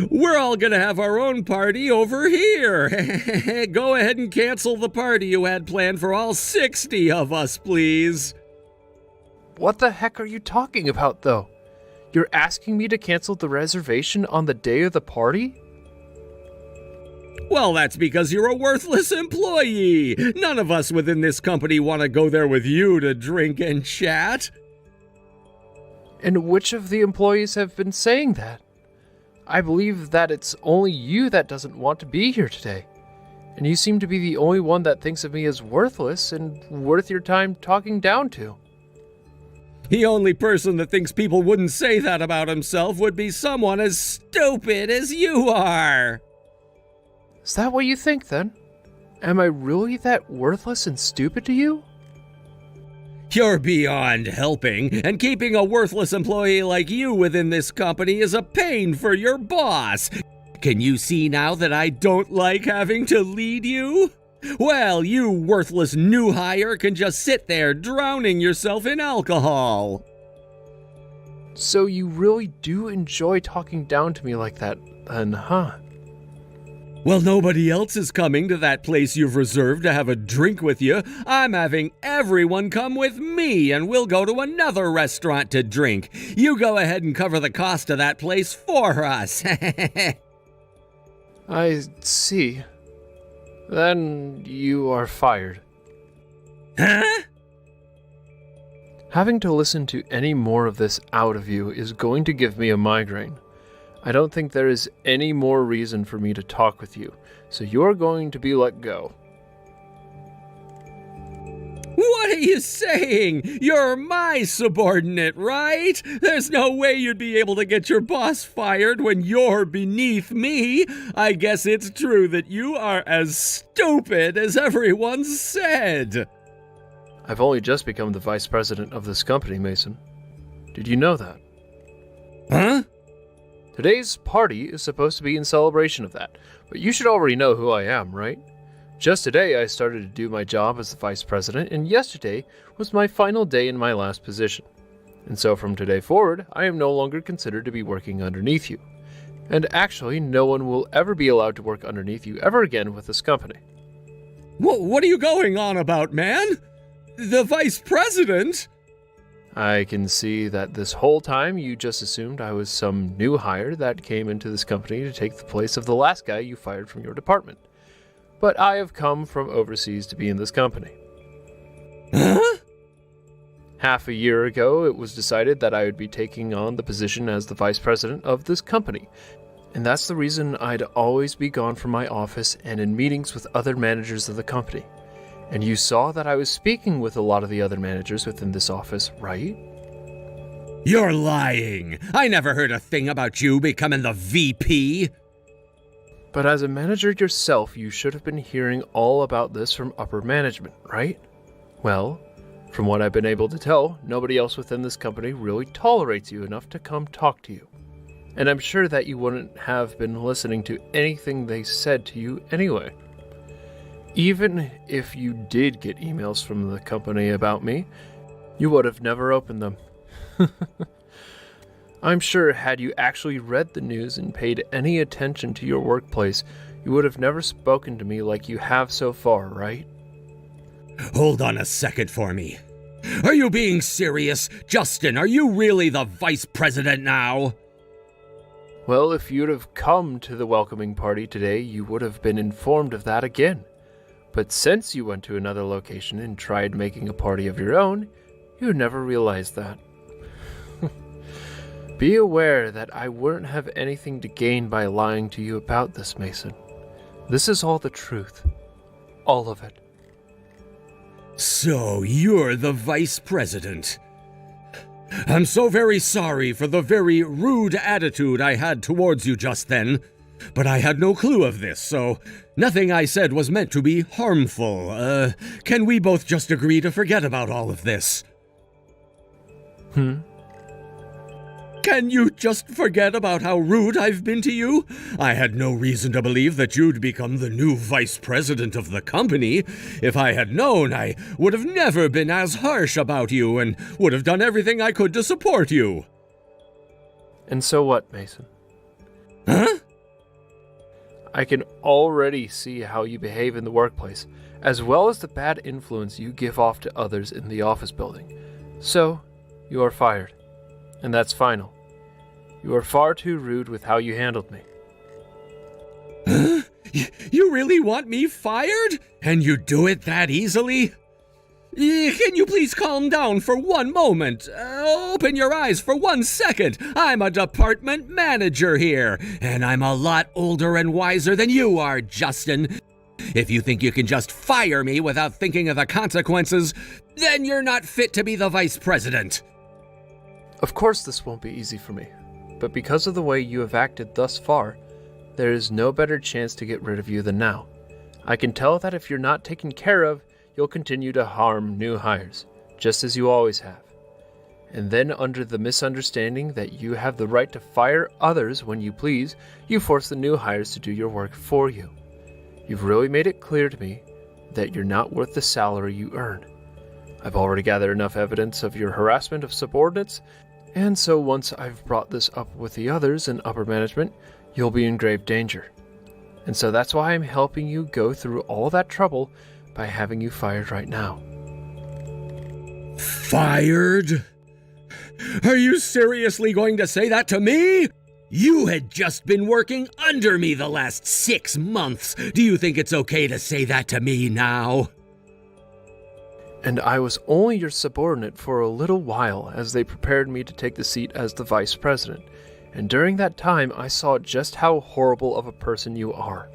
Speaker 3: We're all gonna have our own party over here. Go ahead and cancel the party you had planned for all 60 of us, please.
Speaker 2: What the heck are you talking about, though? You're asking me to cancel the reservation on the day of the party?
Speaker 3: Well, that's because you're a worthless employee. None of us within this company want to go there with you to drink and chat.
Speaker 2: And which of the employees have been saying that? I believe that it's only you that doesn't want to be here today. And you seem to be the only one that thinks of me as worthless and worth your time talking down to.
Speaker 3: The only person that thinks people wouldn't say that about himself would be someone as stupid as you are.
Speaker 2: Is that what you think, then? Am I really that worthless and stupid to you?
Speaker 3: You're beyond helping, and keeping a worthless employee like you within this company is a pain for your boss. Can you see now that I don't like having to lead you? Well, you worthless new hire can just sit there drowning yourself in alcohol.
Speaker 2: So you really do enjoy talking down to me like that, then, huh?
Speaker 3: Well, nobody else is coming to that place you've reserved to have a drink with you. I'm having everyone come with me, and we'll go to another restaurant to drink. You go ahead and cover the cost of that place for us.
Speaker 2: I see. Then you are fired.
Speaker 3: Huh?
Speaker 2: Having to listen to any more of this out of you is going to give me a migraine. I don't think there is any more reason for me to talk with you, so you're going to be let go.
Speaker 3: What are you saying? You're my subordinate, right? There's no way you'd be able to get your boss fired when you're beneath me. I guess it's true that you are as stupid as everyone said.
Speaker 2: I've only just become the vice president of this company, Mason. Did you know that?
Speaker 3: Huh?
Speaker 2: Today's party is supposed to be in celebration of that, but you should already know who I am, right? Just today I started to do my job as the vice president, and yesterday was my final day in my last position. And so from today forward, I am no longer considered to be working underneath you. And actually, no one will ever be allowed to work underneath you ever again with this company.
Speaker 3: What are you going on about, man? The vice president?
Speaker 2: I can see that this whole time you just assumed I was some new hire that came into this company to take the place of the last guy you fired from your department. But I have come from overseas to be in this company.
Speaker 3: Huh?
Speaker 2: Half a year ago, it was decided that I would be taking on the position as the vice president of this company. And that's the reason I'd always be gone from my office and in meetings with other managers of the company. And you saw that I was speaking with a lot of the other managers within this office, right?
Speaker 3: You're lying! I never heard a thing about you becoming the VP!
Speaker 2: But as a manager yourself, you should have been hearing all about this from upper management, right? Well, from what I've been able to tell, nobody else within this company really tolerates you enough to come talk to you. And I'm sure that you wouldn't have been listening to anything they said to you anyway. Even if you did get emails from the company about me, you would have never opened them. I'm sure had you actually read the news and paid any attention to your workplace, you would have never spoken to me like you have so far, right?
Speaker 3: Hold on a second for me. Are you being serious? Justin, are you really the vice president now?
Speaker 2: Well, if you'd have come to the welcoming party today, you would have been informed of that again. But since you went to another location and tried making a party of your own, you never realized that. Be aware that I wouldn't have anything to gain by lying to you about this, Mason. This is all the truth. All of it.
Speaker 3: So you're the vice president. I'm so very sorry for the very rude attitude I had towards you just then, but I had no clue of this, so nothing I said was meant to be harmful. Can we both just agree to forget about all of this? Can you just forget about how rude I've been to you? I had no reason to believe that you'd become the new vice president of the company. If I had known, I would have never been as harsh about you and would have done everything I could to support you.
Speaker 2: And so what, Mason?
Speaker 3: Huh?
Speaker 2: I can already see how you behave in the workplace, as well as the bad influence you give off to others in the office building. So, you are fired. And that's final. You are far too rude with how you handled me.
Speaker 3: Huh? You really want me fired? And you do it that easily? Can you please calm down for one moment? Open your eyes for 1 second. I'm a department manager here, and I'm a lot older and wiser than you are, Justin. If you think you can just fire me without thinking of the consequences, then you're not fit to be the vice president.
Speaker 2: Of course this won't be easy for me, but because of the way you have acted thus far, there is no better chance to get rid of you than now. I can tell that if you're not taken care of, you'll continue to harm new hires, just as you always have. And then under the misunderstanding that you have the right to fire others when you please, you force the new hires to do your work for you. You've really made it clear to me that you're not worth the salary you earn. I've already gathered enough evidence of your harassment of subordinates, and so once I've brought this up with the others in upper management, you'll be in grave danger. And so that's why I'm helping you go through all that trouble by having you fired right now.
Speaker 3: Fired? Are you seriously going to say that to me? You had just been working under me the last 6 months. Do you think it's okay to say that to me now?
Speaker 2: And I was only your subordinate for a little while as they prepared me to take the seat as the vice president. And during that time, I saw just how horrible of a person you are.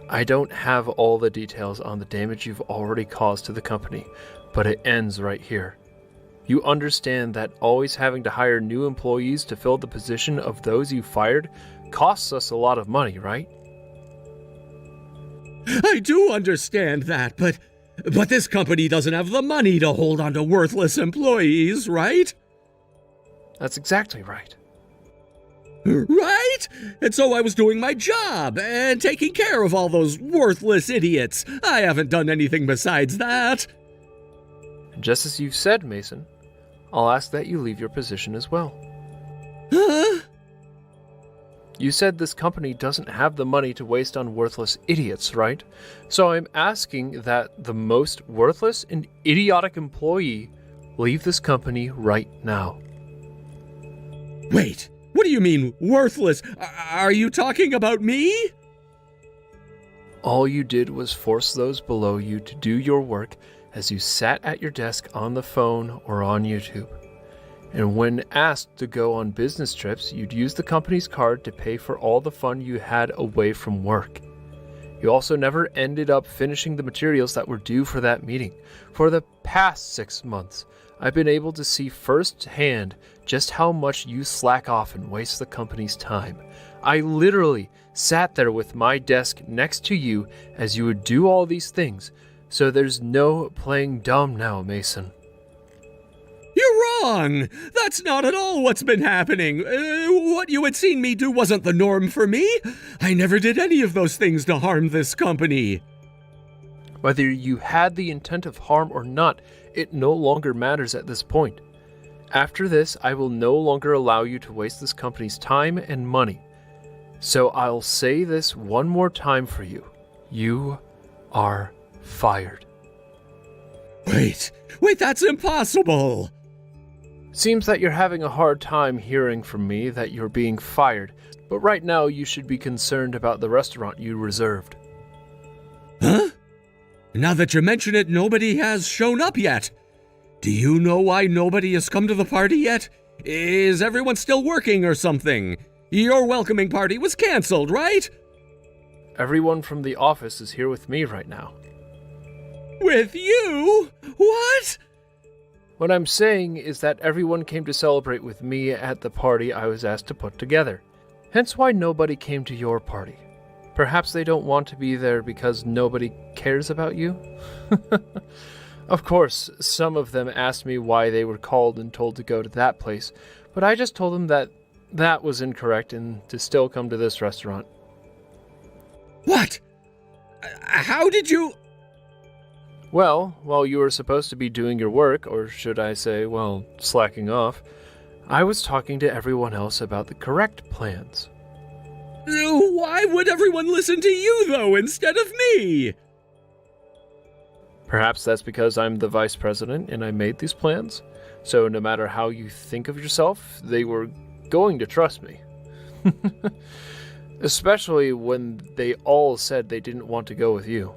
Speaker 2: I don't have all the details on the damage you've already caused to the company, but it ends right here. You understand that always having to hire new employees to fill the position of those you fired costs us a lot of money, right?
Speaker 3: I do understand that, but this company doesn't have the money to hold on to worthless employees, right?
Speaker 2: That's exactly right.
Speaker 3: Right? And so I was doing my job and taking care of all those worthless idiots. I haven't done anything besides that.
Speaker 2: And just as you've said, Mason, I'll ask that you leave your position as well.
Speaker 3: Huh?
Speaker 2: You said this company doesn't have the money to waste on worthless idiots, right? So I'm asking that the most worthless and idiotic employee leave this company right now.
Speaker 3: Wait, what do you mean, worthless? Are you talking about me?
Speaker 2: All you did was force those below you to do your work as you sat at your desk on the phone or on YouTube. And when asked to go on business trips, you'd use the company's card to pay for all the fun you had away from work. You also never ended up finishing the materials that were due for that meeting. For the past 6 months, I've been able to see firsthand just how much you slack off and waste the company's time. I literally sat there with my desk next to you as you would do all these things, so there's no playing dumb now, Mason.
Speaker 3: You're wrong! That's not at all what's been happening. What you had seen me do wasn't the norm for me. I never did any of those things to harm this company.
Speaker 2: Whether you had the intent of harm or not, it no longer matters at this point. After this, I will no longer allow you to waste this company's time and money. So I'll say this one more time for you. You are fired.
Speaker 3: Wait, that's impossible!
Speaker 2: Seems that you're having a hard time hearing from me that you're being fired, but right now you should be concerned about the restaurant you reserved.
Speaker 3: Huh? Now that you mention it, nobody has shown up yet. Do you know why nobody has come to the party yet? Is everyone still working or something? Your welcoming party was canceled, right?
Speaker 2: Everyone from the office is here with me right now.
Speaker 3: With you? What?
Speaker 2: What I'm saying is that everyone came to celebrate with me at the party I was asked to put together. Hence why nobody came to your party. Perhaps they don't want to be there because nobody cares about you? Of course, some of them asked me why they were called and told to go to that place, but I just told them that that was incorrect and to still come to this restaurant.
Speaker 3: What? How did you...
Speaker 2: Well, while you were supposed to be doing your work, or should I say, well, slacking off, I was talking to everyone else about the correct plans.
Speaker 3: Why would everyone listen to you, though, instead of me?
Speaker 2: Perhaps that's because I'm the vice president and I made these plans. So no matter how you think of yourself, they were going to trust me. Especially when they all said they didn't want to go with you.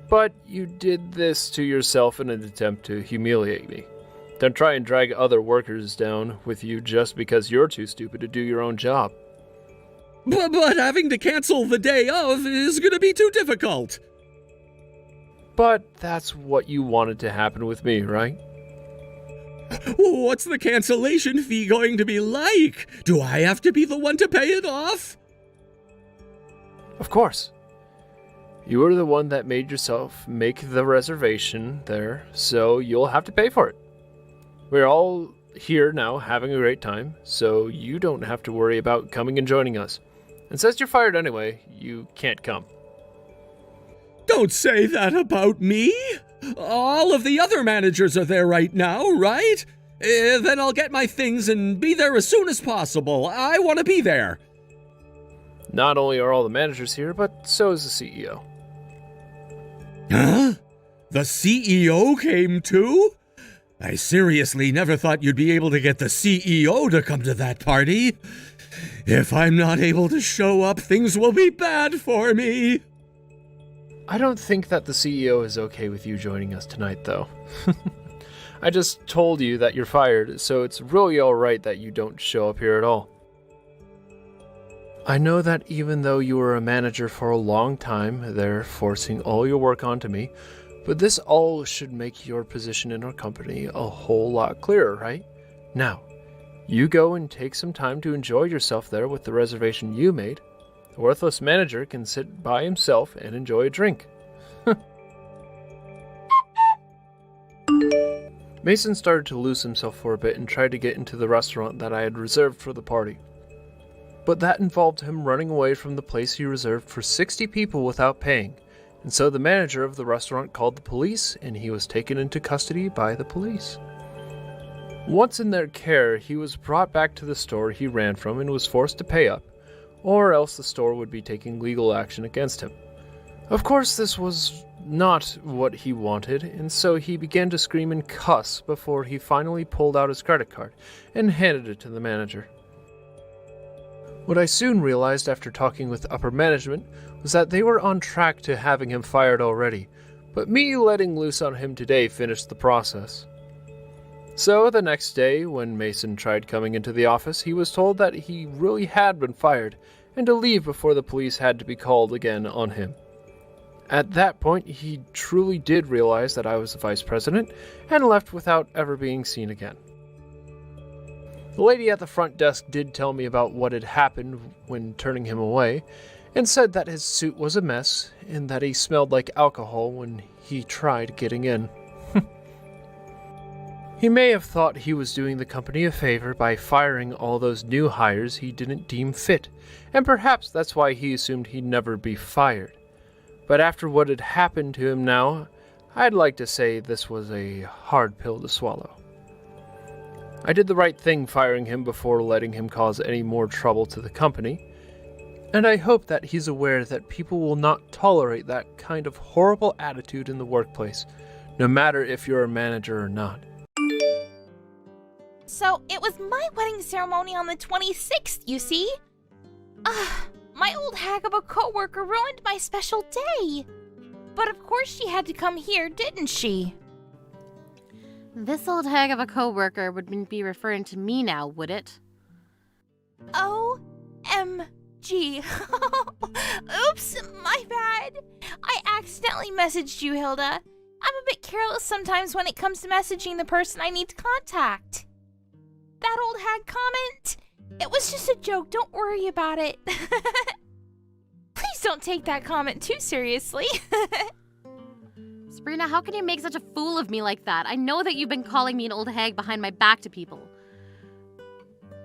Speaker 2: But you did this to yourself in an attempt to humiliate me. Don't try and drag other workers down with you just because you're too stupid to do your own job.
Speaker 3: But having to cancel the day of is going to be too difficult.
Speaker 2: But that's what you wanted to happen with me, right?
Speaker 3: What's the cancellation fee going to be like? Do I have to be the one to pay it off?
Speaker 2: Of course. You were the one that made yourself make the reservation there, so you'll have to pay for it. We're all here now having a great time, so you don't have to worry about coming and joining us. And since you're fired anyway, you can't come.
Speaker 3: Don't say that about me. All of the other managers are there right now, right? Then I'll get my things and be there as soon as possible. I want to be there.
Speaker 2: Not only are all the managers here, but so is the CEO.
Speaker 3: Huh? The CEO came too? I seriously never thought you'd be able to get the CEO to come to that party. If I'm not able to show up, things will be bad for me.
Speaker 2: I don't think that the CEO is okay with you joining us tonight, though. I just told you that you're fired, so it's really alright that you don't show up here at all. I know that even though you were a manager for a long time, they're forcing all your work onto me, but this all should make your position in our company a whole lot clearer, right? Now, you go and take some time to enjoy yourself there with the reservation you made. The worthless manager can sit by himself and enjoy a drink. Mason started to lose himself for a bit and tried to get into the restaurant that I had reserved for the party. But that involved him running away from the place he reserved for 60 people without paying, and so the manager of the restaurant called the police and he was taken into custody by the police. Once in their care, he was brought back to the store he ran from and was forced to pay up, or else the store would be taking legal action against him. Of course, this was not what he wanted, and so he began to scream and cuss before he finally pulled out his credit card and handed it to the manager. What I soon realized after talking with upper management was that they were on track to having him fired already, but me letting loose on him today finished the process. So the next day, when Mason tried coming into the office, he was told that he really had been fired and to leave before the police had to be called again on him. At that point, he truly did realize that I was the vice president and left without ever being seen again. The lady at the front desk did tell me about what had happened when turning him away, and said that his suit was a mess and that he smelled like alcohol when he tried getting in. He may have thought he was doing the company a favor by firing all those new hires he didn't deem fit, and perhaps that's why he assumed he'd never be fired. But after what had happened to him now, I'd like to say this was a hard pill to swallow. I did the right thing firing him before letting him cause any more trouble to the company, and I hope that he's aware that people will not tolerate that kind of horrible attitude in the workplace, no matter if you're a manager or not.
Speaker 4: So, it was my wedding ceremony on the 26th, you see? My old hag of a coworker ruined my special day. But of course she had to come here, didn't she?
Speaker 5: This old hag of a coworker would be referring to me now, would it?
Speaker 4: OMG. Oops, my bad. I accidentally messaged you, Hilda. I'm a bit careless sometimes when it comes to messaging the person I need to contact. That old hag comment? It was just a joke, don't worry about it. Please don't take that comment too seriously.
Speaker 5: Sabrina, how can you make such a fool of me like that? I know that you've been calling me an old hag behind my back to people.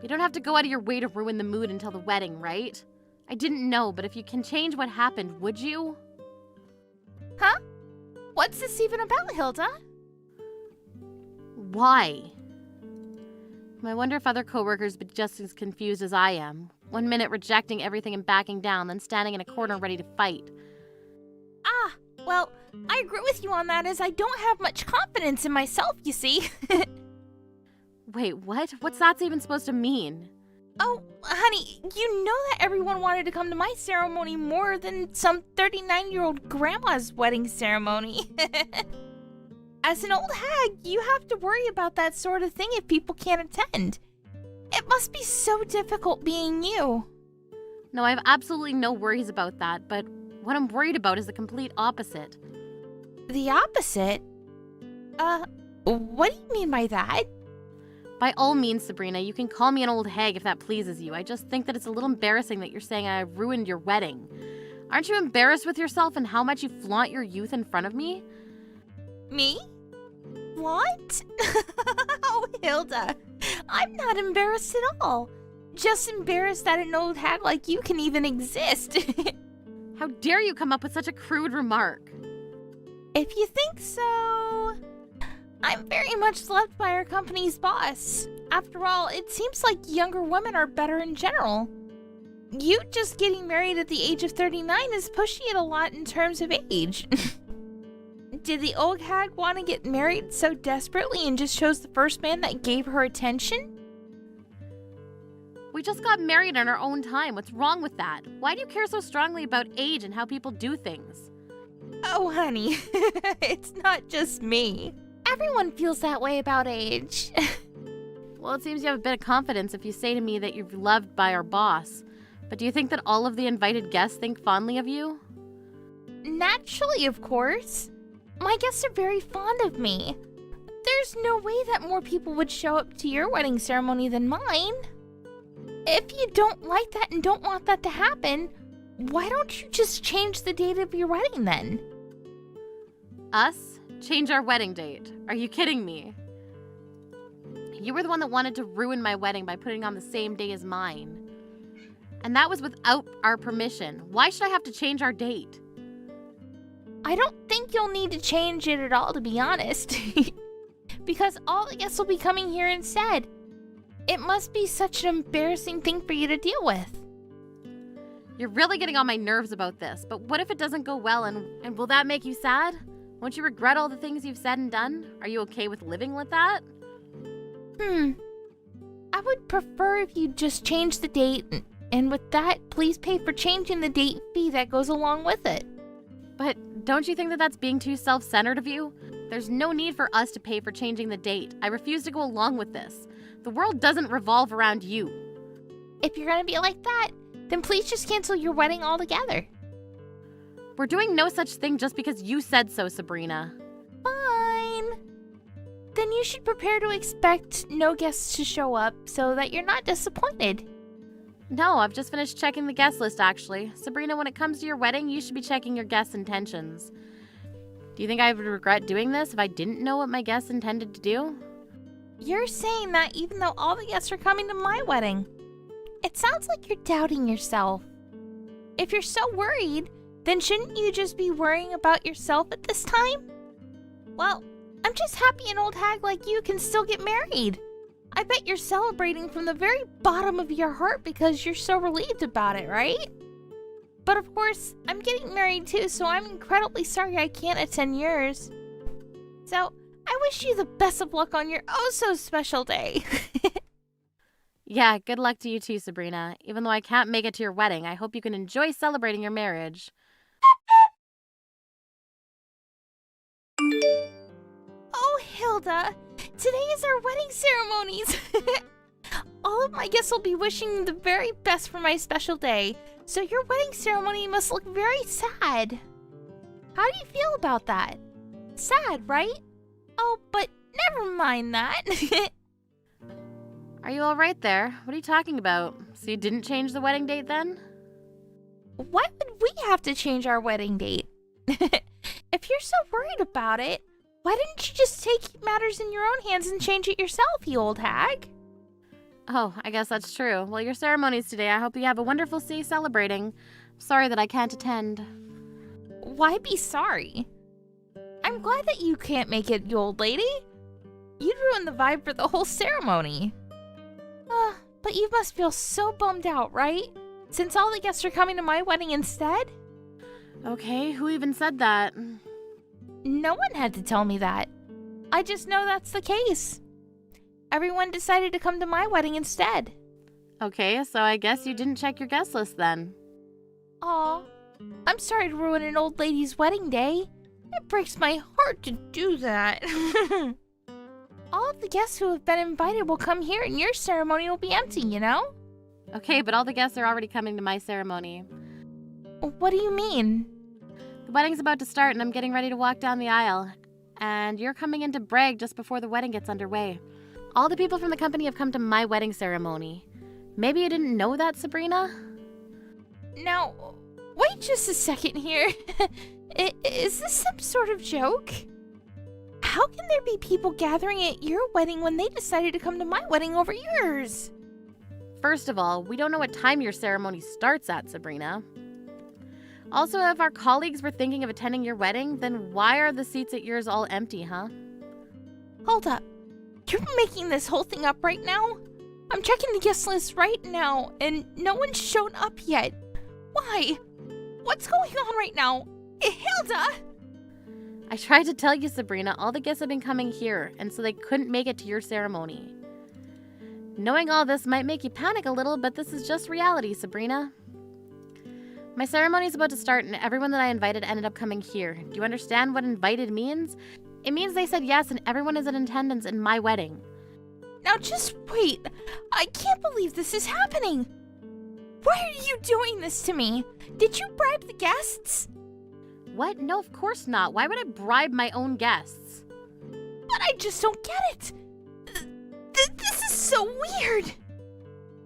Speaker 5: You don't have to go out of your way to ruin the mood until the wedding, right? I didn't know, but if you can change what happened, would you?
Speaker 4: Huh? What's this even about, Hilda?
Speaker 5: Why? I wonder if other coworkers be just as confused as I am. 1 minute rejecting everything and backing down, then standing in a corner ready to fight.
Speaker 4: Well, I agree with you on that as I don't have much confidence in myself, you see.
Speaker 5: Wait, what? What's that even supposed to mean?
Speaker 4: Oh, honey, you know that everyone wanted to come to my ceremony more than some 39-year-old grandma's wedding ceremony. As an old hag, you have to worry about that sort of thing if people can't attend. It must be so difficult being you.
Speaker 5: No, I have absolutely no worries about that, but what I'm worried about is the complete opposite.
Speaker 4: The opposite? What do you mean by that?
Speaker 5: By all means, Sabrina, you can call me an old hag if that pleases you. I just think that it's a little embarrassing that you're saying I ruined your wedding. Aren't you embarrassed with yourself and how much you flaunt your youth in front of me?
Speaker 4: Me? What? Oh, Hilda, I'm not embarrassed at all. Just embarrassed that an old hag like you can even exist.
Speaker 5: How dare you come up with such a crude remark?
Speaker 4: If you think so, I'm very much loved by our company's boss. After all, it seems like younger women are better in general. You just getting married at the age of 39 is pushing it a lot in terms of age. Did the old hag want to get married so desperately and just chose the first man that gave her attention?
Speaker 5: We just got married in our own time. What's wrong with that? Why do you care so strongly about age and how people do things?
Speaker 4: Oh, honey, it's not just me. Everyone feels that way about age.
Speaker 5: Well, it seems you have a bit of confidence if you say to me that you're loved by our boss. But do you think that all of the invited guests think fondly of you?
Speaker 4: Naturally, of course. My guests are very fond of me. There's no way that more people would show up to your wedding ceremony than mine. If you don't like that and don't want that to happen, why don't you just change the date of your wedding then?
Speaker 5: Us? Change our wedding date? Are you kidding me? You were the one that wanted to ruin my wedding by putting on the same day as mine. And that was without our permission. Why should I have to change our date?
Speaker 4: I don't think you'll need to change it at all, to be honest. Because all the guests will be coming here instead. It must be such an embarrassing thing for you to deal with.
Speaker 5: You're really getting on my nerves about this, but what if it doesn't go well and will that make you sad? Won't you regret all the things you've said and done? Are you okay with living with that?
Speaker 4: I would prefer if you just change the date, and with that, please pay for changing the date fee that goes along with it.
Speaker 5: But But don't you think that that's being too self-centered of you? There's no need for us to pay for changing the date. I refuse to go along with this. The world doesn't revolve around you.
Speaker 4: If you're gonna be like that, then please just cancel your wedding altogether.
Speaker 5: We're doing no such thing just because you said so, Sabrina.
Speaker 4: Fine. Then you should prepare to expect no guests to show up so that you're not disappointed.
Speaker 5: No, I've just finished checking the guest list, actually. Sabrina, when it comes to your wedding, you should be checking your guests' intentions. Do you think I would regret doing this if I didn't know what my guests intended to do?
Speaker 4: You're saying that even though all the guests are coming to my wedding. It sounds like you're doubting yourself. If you're so worried, then shouldn't you just be worrying about yourself at this time? Well, I'm just happy an old hag like you can still get married. I bet you're celebrating from the very bottom of your heart because you're so relieved about it, right? But of course, I'm getting married too, so I'm incredibly sorry I can't attend yours. So, I wish you the best of luck on your oh-so-special day.
Speaker 5: Yeah, good luck to you too, Sabrina. Even though I can't make it to your wedding, I hope you can enjoy celebrating your marriage.
Speaker 4: Oh, Hilda, today is our wedding ceremonies. All of my guests will be wishing you the very best for my special day, so your wedding ceremony must look very sad. How do you feel about that? Sad, right? Oh, but never mind that.
Speaker 5: Are you all right there? What are you talking about? So you didn't change the wedding date then?
Speaker 4: Why would we have to change our wedding date? If you're so worried about it, why didn't you just take matters in your own hands and change it yourself, you old hag?
Speaker 5: Oh, I guess that's true. Well, your ceremony's today. I hope you have a wonderful day celebrating. Sorry that I can't attend.
Speaker 4: Why be sorry? I'm glad that you can't make it, you old lady. You'd ruin the vibe for the whole ceremony. But you must feel so bummed out, right? Since all the guests are coming to my wedding instead?
Speaker 5: Okay, who even said that?
Speaker 4: No one had to tell me that. I just know that's the case. Everyone decided to come to my wedding instead.
Speaker 5: Okay, so I guess you didn't check your guest list then.
Speaker 4: Aw, I'm sorry to ruin an old lady's wedding day. It breaks my heart to do that. All of the guests who have been invited will come here and your ceremony will be empty, you know?
Speaker 5: Okay, but all the guests are already coming to my ceremony.
Speaker 4: What do you mean?
Speaker 5: The wedding's about to start and I'm getting ready to walk down the aisle. And you're coming in to brag just before the wedding gets underway. All the people from the company have come to my wedding ceremony. Maybe you didn't know that, Sabrina?
Speaker 4: Now, wait just a second here. Is this some sort of joke? How can there be people gathering at your wedding when they decided to come to my wedding over yours?
Speaker 5: First of all, we don't know what time your ceremony starts at, Sabrina. Also, if our colleagues were thinking of attending your wedding, then why are the seats at yours all empty, huh?
Speaker 4: Hold up. You're making this whole thing up right now? I'm checking the guest list right now, and no one's shown up yet. Why? What's going on right now? Hilda!
Speaker 5: I tried to tell you, Sabrina, all the guests have been coming here, and so they couldn't make it to your ceremony. Knowing all this might make you panic a little, but this is just reality, Sabrina. My ceremony is about to start, and everyone that I invited ended up coming here. Do you understand what invited means? It means they said yes, and everyone is in attendance in my wedding.
Speaker 4: Now just wait. I can't believe this is happening. Why are you doing this to me? Did you bribe the guests?
Speaker 5: What? No, of course not. Why would I bribe my own guests?
Speaker 4: But I just don't get it. This is so weird.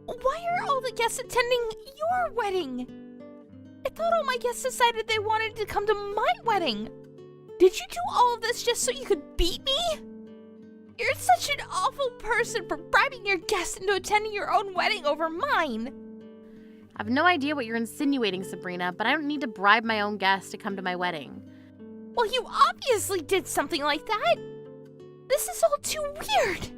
Speaker 4: Why are all the guests attending your wedding? I thought all my guests decided they wanted to come to my wedding. Did you do all of this just so you could beat me? You're such an awful person for bribing your guests into attending your own wedding over mine.
Speaker 5: I have no idea what you're insinuating, Sabrina, but I don't need to bribe my own guests to come to my wedding.
Speaker 4: Well, you obviously did something like that. This is all too weird.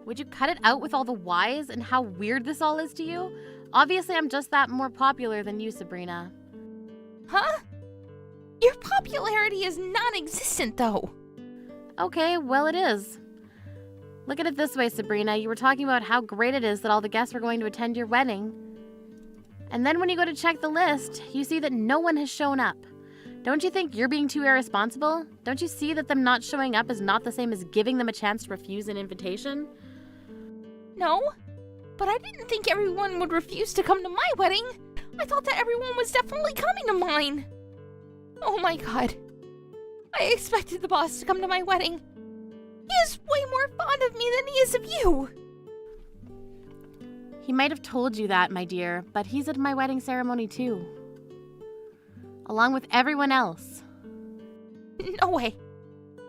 Speaker 5: Would you cut it out with all the whys and how weird this all is to you? Obviously, I'm just that more popular than you, Sabrina.
Speaker 4: Huh? Your popularity is non-existent, though.
Speaker 5: Okay, well, it is. Look at it this way, Sabrina. You were talking about how great it is that all the guests were going to attend your wedding. And then when you go to check the list, you see that no one has shown up. Don't you think you're being too irresponsible? Don't you see that them not showing up is not the same as giving them a chance to refuse an invitation?
Speaker 4: No, but I didn't think everyone would refuse to come to my wedding. I thought that everyone was definitely coming to mine. Oh my god. I expected the boss to come to my wedding. He is way more fond of me than he is of you.
Speaker 5: He might have told you that, my dear, but he's at my wedding ceremony too. Along with everyone else.
Speaker 4: No way.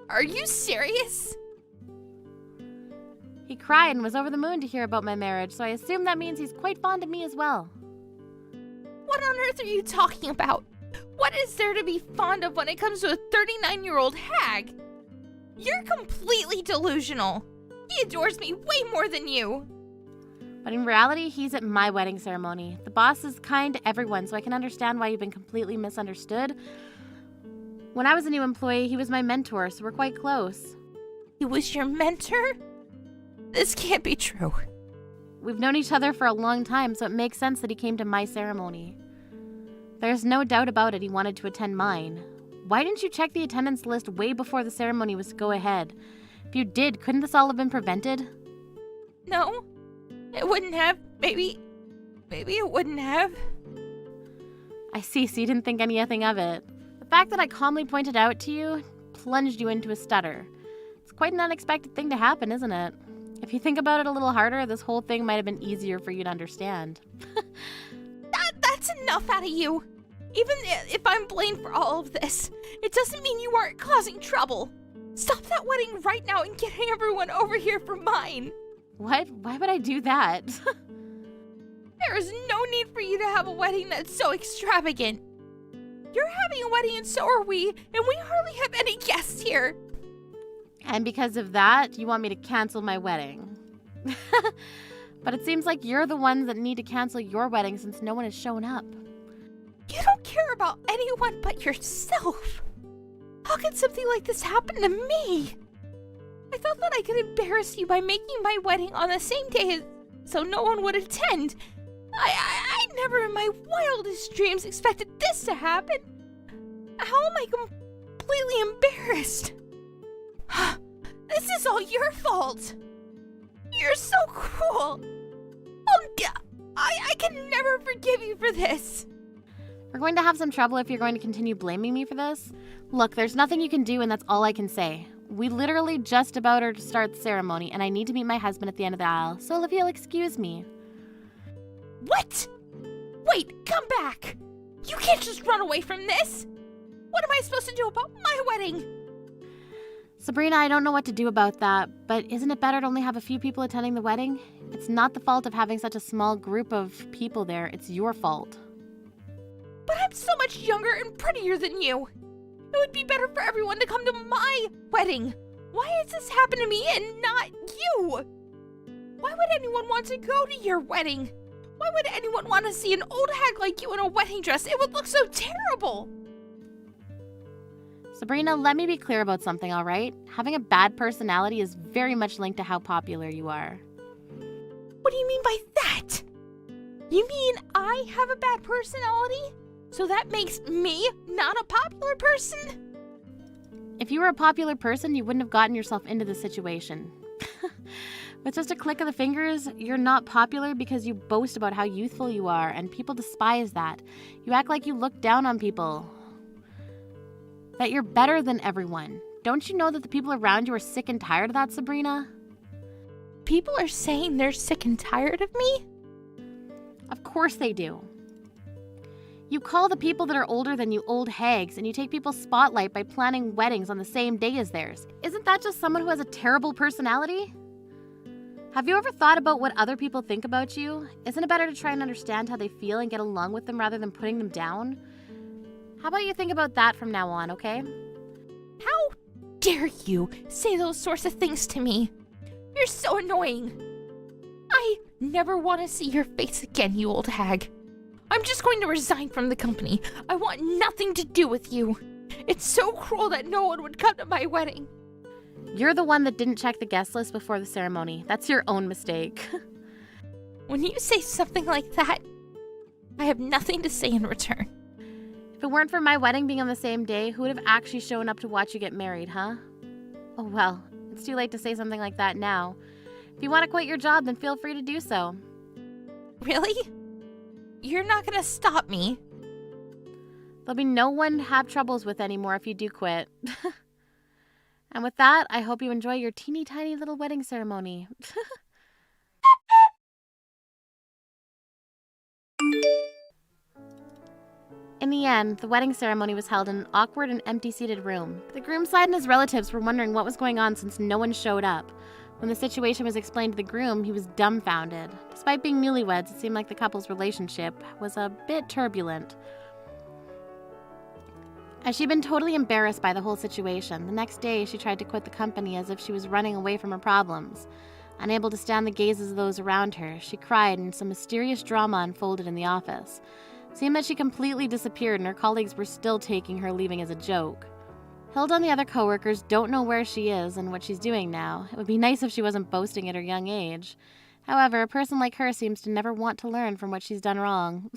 Speaker 4: Are you serious?
Speaker 5: He cried and was over the moon to hear about my marriage, so I assume that means he's quite fond of me as well.
Speaker 4: What on earth are you talking about? What is there to be fond of when it comes to a 39-year-old hag? You're completely delusional. He adores me way more than you.
Speaker 5: But in reality, he's at my wedding ceremony. The boss is kind to everyone, so I can understand why you've been completely misunderstood. When I was a new employee, he was my mentor, so we're quite close.
Speaker 4: He was your mentor? This can't be true.
Speaker 5: We've known each other for a long time, so it makes sense that he came to my ceremony. There's no doubt about it, he wanted to attend mine. Why didn't you check the attendance list way before the ceremony was to go ahead? If you did, couldn't this all have been prevented?
Speaker 4: No, it wouldn't have. Maybe it wouldn't have.
Speaker 5: I see, so you didn't think anything of it. The fact that I calmly pointed out to you plunged you into a stutter. It's quite an unexpected thing to happen, isn't it? If you think about it a little harder, this whole thing might have been easier for you to understand.
Speaker 4: That's enough out of you. Even if I'm blamed for all of this, it doesn't mean you aren't causing trouble. Stop that wedding right now and get everyone over here for mine.
Speaker 5: What? Why would I do that?
Speaker 4: There is no need for you to have a wedding that's so extravagant. You're having a wedding and so are we, and we hardly have any guests here.
Speaker 5: And because of that, you want me to cancel my wedding. But it seems like you're the ones that need to cancel your wedding since no one has shown up.
Speaker 4: You don't care about anyone but yourself. How could something like this happen to me? I thought that I could embarrass you by making my wedding on the same day so no one would attend. I never in my wildest dreams expected this to happen. How am I completely embarrassed? This is all your fault. You're so cruel. I can never forgive you for this.
Speaker 5: We're going to have some trouble if you're going to continue blaming me for this. Look, there's nothing you can do, and that's all I can say. We literally just about are to start the ceremony, and I need to meet my husband at the end of the aisle, so if you'll excuse me.
Speaker 4: What? Wait, come back. You can't just run away from this. What am I supposed to do about my wedding?
Speaker 5: Sabrina, I don't know what to do about that, but isn't it better to only have a few people attending the wedding? It's not the fault of having such a small group of people there. It's your fault.
Speaker 4: But I'm so much younger and prettier than you. It would be better for everyone to come to my wedding. Why has this happened to me and not you? Why would anyone want to go to your wedding? Why would anyone want to see an old hag like you in a wedding dress? It would look so terrible.
Speaker 5: Sabrina, let me be clear about something, all right? Having a bad personality is very much linked to how popular you are.
Speaker 4: What do you mean by that? You mean I have a bad personality? So that makes me not a popular person?
Speaker 5: If you were a popular person, you wouldn't have gotten yourself into this situation. With just a click of the fingers, you're not popular because you boast about how youthful you are, and people despise that. You act like you look down on people. That you're better than everyone. Don't you know that the people around you are sick and tired of that, Sabrina?
Speaker 4: People are saying they're sick and tired of me?
Speaker 5: Of course they do. You call the people that are older than you old hags, and you take people's spotlight by planning weddings on the same day as theirs. Isn't that just someone who has a terrible personality? Have you ever thought about what other people think about you? Isn't it better to try and understand how they feel and get along with them rather than putting them down? How about you think about that from now on, okay?
Speaker 4: How dare you say those sorts of things to me? You're so annoying. I never want to see your face again, you old hag. I'm just going to resign from the company. I want nothing to do with you. It's so cruel that no one would come to my wedding.
Speaker 5: You're the one that didn't check the guest list before the ceremony. That's your own mistake.
Speaker 4: When you say something like that, I have nothing to say in return.
Speaker 5: If If it weren't for my wedding being on the same day, who would have actually shown up to watch you get married, huh? Oh well, it's too late to say something like that now. If you want to quit your job, then feel free to do so.
Speaker 4: Really? You're not gonna stop me.
Speaker 5: There'll be no one to have troubles with anymore if you do quit. And with that, I hope you enjoy your teeny tiny little wedding ceremony. In the end, the wedding ceremony was held in an awkward and empty-seated room. The groom's side and his relatives were wondering what was going on since no one showed up. When the situation was explained to the groom, he was dumbfounded. Despite being newlyweds, it seemed like the couple's relationship was a bit turbulent. As she'd been totally embarrassed by the whole situation, the next day she tried to quit the company as if she was running away from her problems. Unable to stand the gazes of those around her, she cried and some mysterious drama unfolded in the office. It seemed that she completely disappeared and her colleagues were still taking her leaving as a joke. Hilda and the other coworkers don't know where she is and what she's doing now. It would be nice if she wasn't boasting at her young age. However, a person like her seems to never want to learn from what she's done wrong.